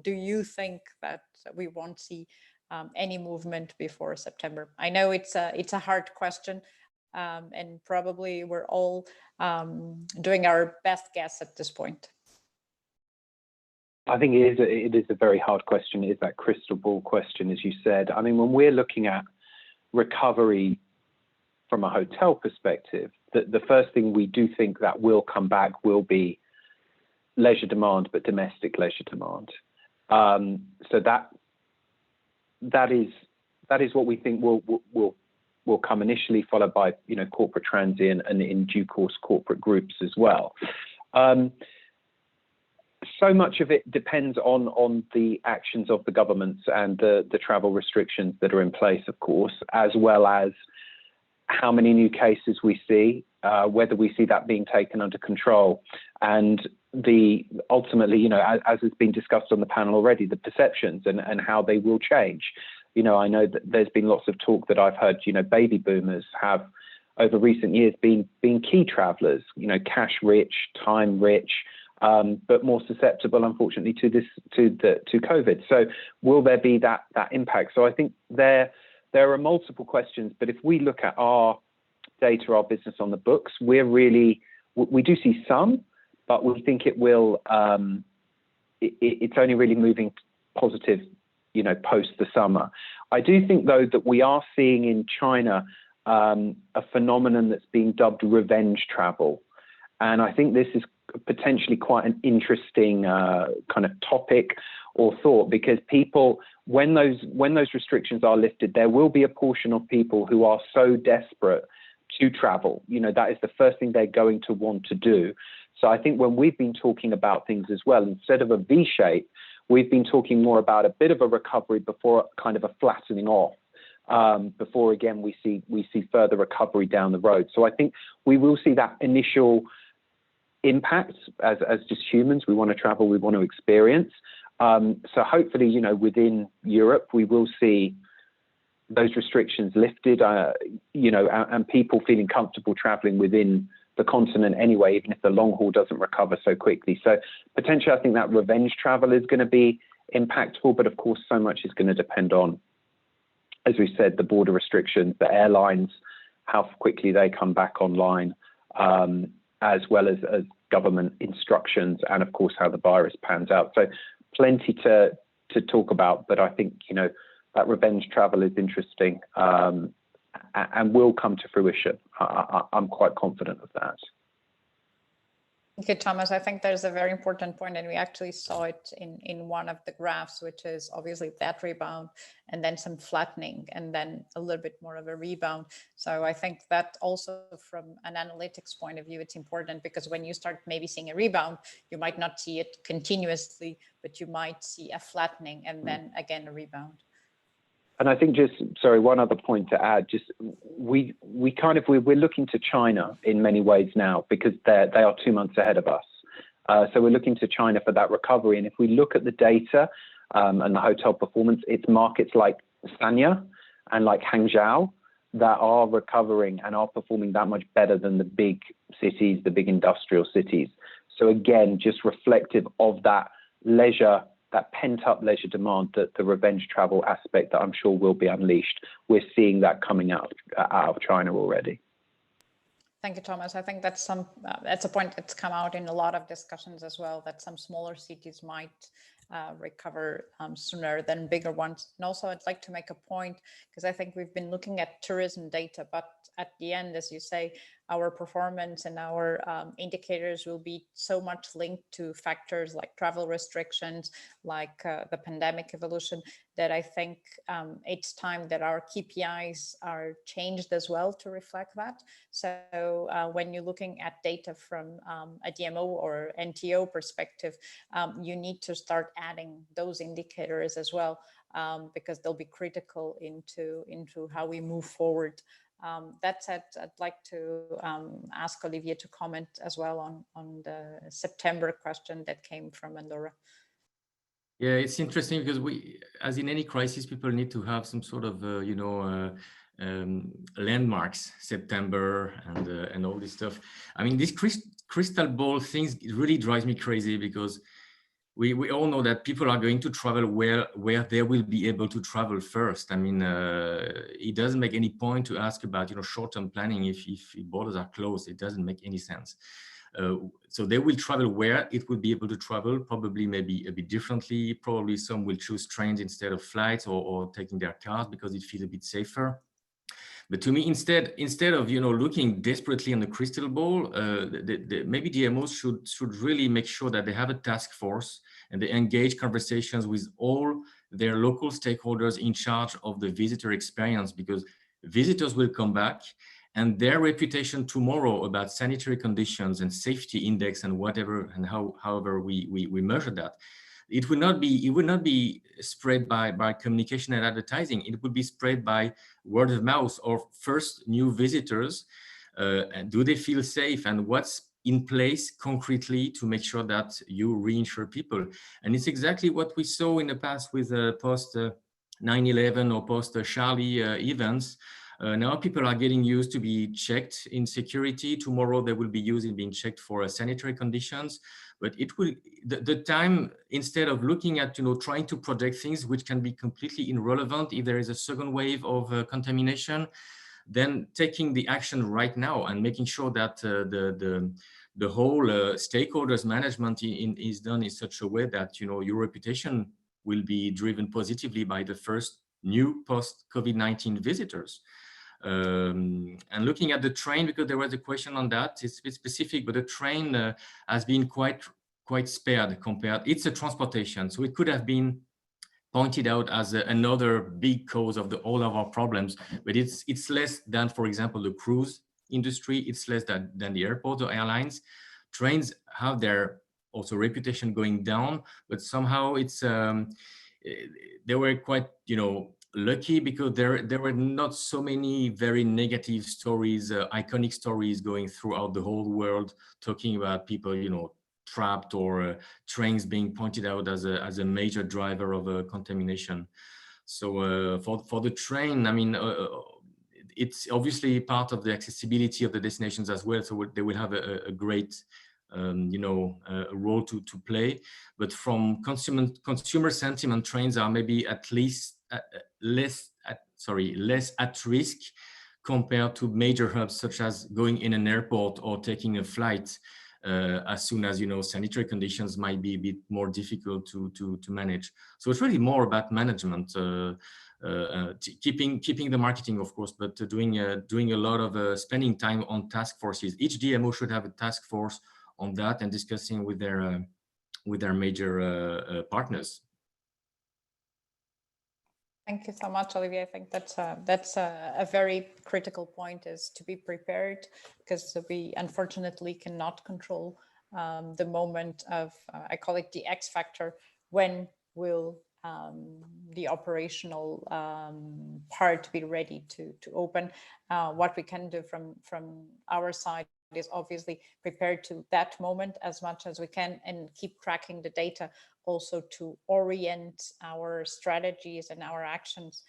do you think that we won't see any movement before September? I know it's a hard question, and probably we're all doing our best guess at this point. I think it is a very hard question. It is that crystal ball question, as you said. I mean, when we're looking at recovery from a hotel perspective, the first thing we do think that will come back will be leisure demand, but domestic leisure demand. So that is what we think will come initially, followed by, you know, corporate transient and in due course corporate groups as well. So much of it depends on the actions of the governments and the travel restrictions that are in place, of course, as well as how many new cases we see, whether we see that being taken under control, and ultimately, you know, as has been discussed on the panel already, the perceptions and how they will change. You know, I know that there's been lots of talk that I've heard, you know, baby boomers have over recent years been key travelers, you know, cash rich, time rich, but more susceptible, unfortunately, to COVID. So will there be that impact? So I think there are multiple questions, but if we look at our data, our business on the books, we do see some, but we think it will, it's only really moving positive, you know, post the summer. I do think, though, that we are seeing in China a phenomenon that's being dubbed revenge travel. And I think this is potentially quite an interesting kind of topic or thought, because people, when those restrictions are lifted, there will be a portion of people who are so desperate to travel. You know, that is the first thing they're going to want to do. So I think when we've been talking about things as well, instead of a V shape, we've been talking more about a bit of a recovery before kind of a flattening off, before again we see further recovery down the road. So I think we will see that initial impact as just humans. We want to travel, we want to experience. So hopefully, you know, within Europe, we will see those restrictions lifted, you know, and people feeling comfortable traveling within the continent anyway, even if the long haul doesn't recover so quickly. So potentially, I think that revenge travel is going to be impactful, but of course, so much is going to depend on, as we said, the border restrictions, the airlines, how quickly they come back online, as well as government instructions, and of course, how the virus pans out. So plenty to talk about, but I think, you know, that revenge travel is interesting, and will come to fruition. I'm quite confident of that. Thank you, Thomas. I think there's a very important point, and we actually saw it in one of the graphs, which is obviously that rebound and then some flattening and then a little bit more of a rebound. So I think that also from an analytics point of view, it's important, because when you start maybe seeing a rebound, you might not see it continuously, but you might see a flattening and then again a rebound. And I think just, sorry, one other point to add, just we're looking to China in many ways now, because they are 2 months ahead of us. So we're looking to China for that recovery. And if we look at the data and the hotel performance, it's markets like Sanya and like Hangzhou that are recovering and are performing that much better than the big cities, the big industrial cities. So again, just reflective of that leisure, that pent-up leisure demand, that the revenge travel aspect that I'm sure will be unleashed. We're seeing that coming out of China already. Thank you, Thomas. I think that's a point that's come out in a lot of discussions as well, that some smaller cities might recover sooner than bigger ones. And also, I'd like to make a point, because I think we've been looking at tourism data, but at the end, as you say, our performance and our indicators will be so much linked to factors like travel restrictions, like the pandemic evolution, that I think it's time that our KPIs are changed as well to reflect that. So when you're looking at data from a DMO or NTO perspective, you need to start adding those indicators as well, because they'll be critical into how we move forward. That said, I'd like to ask Olivier to comment as well on the September question that came from Andorra. Yeah, it's interesting, because as in any crisis, people need to have some sort of, landmarks, September and all this stuff. I mean, this crystal ball things really drives me crazy, because we all know that people are going to travel where they will be able to travel first. I mean, it doesn't make any point to ask about, short-term planning if borders are closed. It doesn't make any sense. So they will travel where it will be able to travel, probably maybe a bit differently. Probably some will choose trains instead of flights, or taking their cars because it feels a bit safer. But to me, instead of looking desperately on the crystal ball, maybe DMOs should really make sure that they have a task force and they engage conversations with all their local stakeholders in charge of the visitor experience, because visitors will come back, and their reputation tomorrow about sanitary conditions and safety index and whatever, and however we measure that, it would not be spread by communication and advertising. It would be spread by word of mouth, or first new visitors. And do they feel safe, and what's in place concretely to make sure that you reinsure people? And it's exactly what we saw in the past with post 9/11 or post Charlie events. Now people are getting used to be checked in security. Tomorrow they will be used in being checked for sanitary conditions. But it will, the time, instead of looking at, trying to project things which can be completely irrelevant if there is a second wave of contamination, then taking the action right now and making sure that the whole stakeholders management is done in such a way that, your reputation will be driven positively by the first new post-COVID-19 visitors. And looking at the train, because there was a question on that, it's a bit specific, but the train has been quite spared compared. It's a transportation, so it could have been pointed out as another big cause of all of our problems, but it's less than, for example, the cruise industry. It's less than the airport or airlines. Trains have their also reputation going down, but somehow it's they were quite lucky, because there were not so many very negative stories, iconic stories going throughout the whole world, talking about people trapped, or trains being pointed out as a major driver of contamination. So for the train, I mean, it's obviously part of the accessibility of the destinations as well. So they will have a great, role to play. But from consumer sentiment, trains are maybe at least less at risk compared to major hubs, such as going in an airport or taking a flight. As soon as, sanitary conditions might be a bit more difficult to manage. So it's really more about management, keeping the marketing, of course, but doing a lot of spending time on task forces. Each DMO should have a task force on that and discussing with their major partners. Thank you so much, Olivier. I think that's a very critical point, is to be prepared, because we unfortunately cannot control the moment of, I call it the X factor, when will the operational part be ready to open. What we can do from our side is obviously prepared to that moment as much as we can, and keep tracking the data, also to orient our strategies and our actions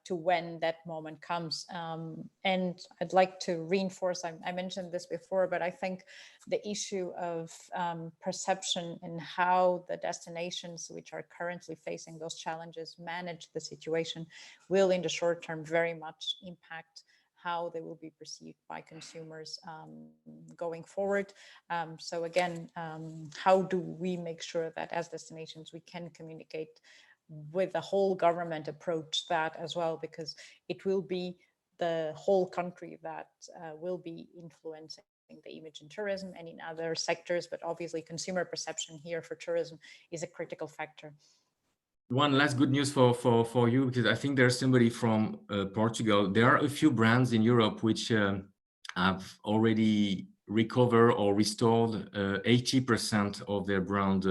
to when that moment comes. And I'd like to reinforce, I mentioned this before, but I think the issue of perception and how the destinations which are currently facing those challenges manage the situation will in the short term very much impact how they will be perceived by consumers going forward. So again, how do we make sure that as destinations we can communicate with the whole government approach that as well, because it will be the whole country that will be influencing the image in tourism and in other sectors, but obviously consumer perception here for tourism is a critical factor. One last good news for you, because I think there's somebody from Portugal. There are a few brands in Europe which have already recovered or restored 80% of their brand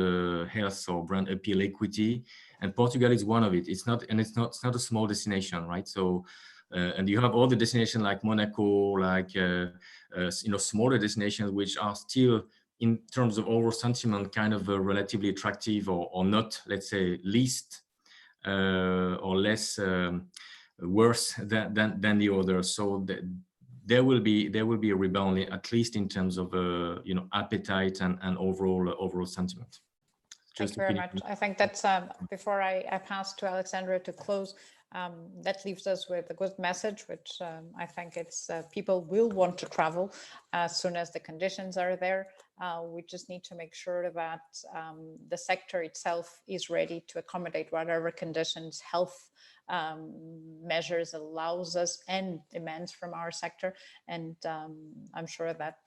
health or brand appeal equity, and Portugal is one of it. It's not a small destination, right? So and you have all the destinations like Monaco, like smaller destinations which are still, in terms of overall sentiment, kind of relatively attractive, or not, let's say, least or less worse than the others. So there will be a rebound, at least in terms of appetite and overall sentiment. Thank you very much. I think that's before I pass to Alexandra to close. That leaves us with a good message, which I think it's people will want to travel as soon as the conditions are there. We just need to make sure that the sector itself is ready to accommodate whatever conditions, health measures allows us and demands from our sector. And I'm sure that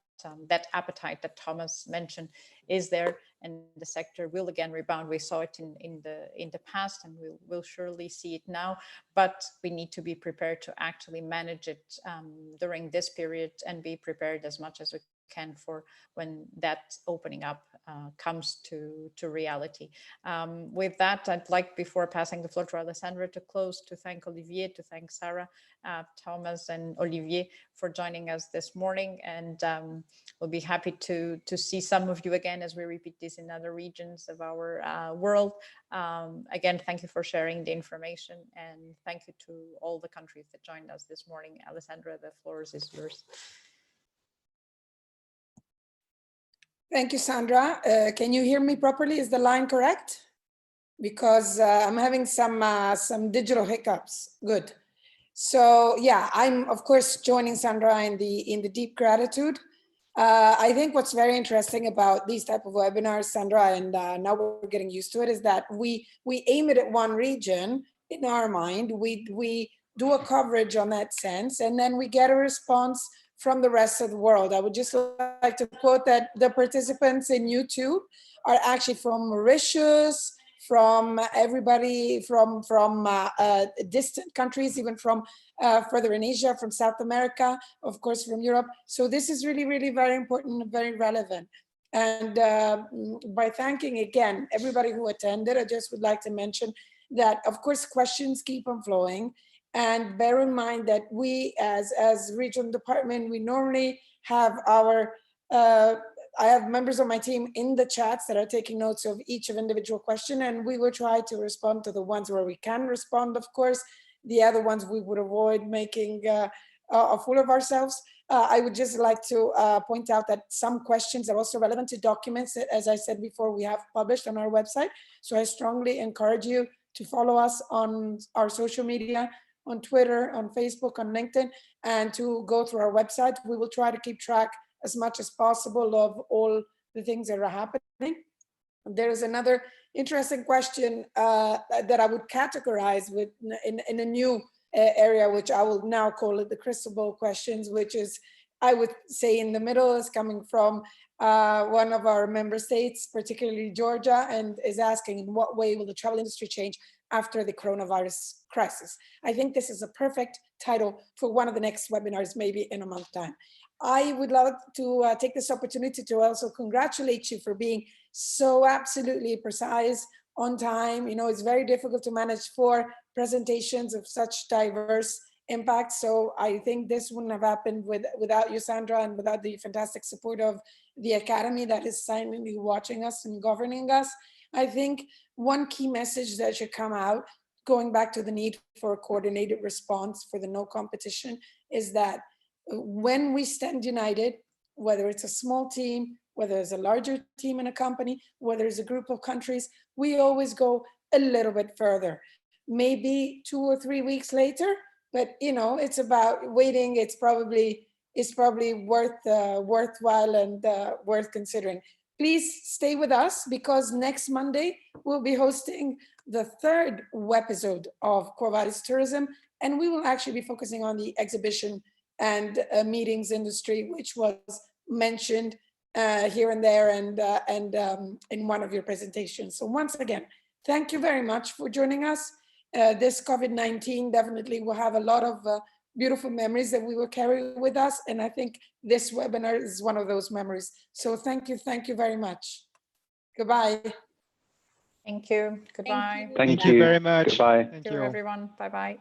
that appetite that Thomas mentioned is there, and the sector will again rebound. We saw it in the past, and we'll surely see it now, but we need to be prepared to actually manage it during this period, and be prepared as much as we can for when that opening up comes to reality. With that, I'd like, before passing the floor to Alessandra, to close, to thank Olivier, to thank Sarah, Thomas and Olivier for joining us this morning, and we'll be happy to see some of you again as we repeat this in other regions of our world. Again, thank you for sharing the information, and thank you to all the countries that joined us this morning. Alessandra, the floor is yours. Thank you, Sandra. Can you hear me properly? Is the line correct? Because I'm having some digital hiccups. Good. So yeah, I'm of course joining Sandra in the deep gratitude. I think what's very interesting about these type of webinars, Sandra, and now we're getting used to it, is that we aim it at one region in our mind. We do a coverage on that sense, and then we get a response from the rest of the world. I would just like to quote that the participants in YouTube are actually from Mauritius, from everybody from distant countries, even from further in Asia, from South America, of course, from Europe. So this is really, really very important and very relevant. And by thanking again everybody who attended, I just would like to mention that, of course, questions keep on flowing. And bear in mind that we, as regional department, we normally have our I have members of my team in the chats that are taking notes of each of individual question, and we will try to respond to the ones where we can respond, of course. The other ones we would avoid making a fool of ourselves. I would just like to point out that some questions are also relevant to documents that, as I said before, we have published on our website. So I strongly encourage you to follow us on our social media, on Twitter, on Facebook, on LinkedIn, and to go through our website. We will try to keep track as much as possible of all the things that are happening. There is another interesting question that I would categorize with in a new area, which I will now call it the crystal ball questions, which is, I would say, in the middle, is coming from one of our member states, particularly Georgia, and is asking, in what way will the travel industry change after the coronavirus crisis? I think this is a perfect title for one of the next webinars, maybe in a month's time. I would love to take this opportunity to also congratulate you for being so absolutely precise, on time. You know, it's very difficult to manage 4 presentations of such diverse impact. So I think this wouldn't have happened without you, Sandra, and without the fantastic support of the Academy that is silently watching us and governing us. I think one key message that should come out, going back to the need for a coordinated response for the no competition, is that when we stand united, whether it's a small team, whether it's a larger team in a company, whether it's a group of countries, we always go a little bit further. Maybe 2 or 3 weeks later, but you know, it's about waiting. It's probably worthwhile and worth considering. Please stay with us, because next Monday we'll be hosting the 3rd episode of QUO VADIS Tourism, and we will actually be focusing on the exhibition and meetings industry, which was mentioned here and there and in one of your presentations. So once again, thank you very much for joining us. This COVID-19 definitely will have a lot of beautiful memories that we will carry with us. And I think this webinar is one of those memories. So thank you very much. Goodbye. Thank you. Goodbye. Thank Thank you very much. Goodbye. Thank Thank you you, all. everyone. Bye-bye.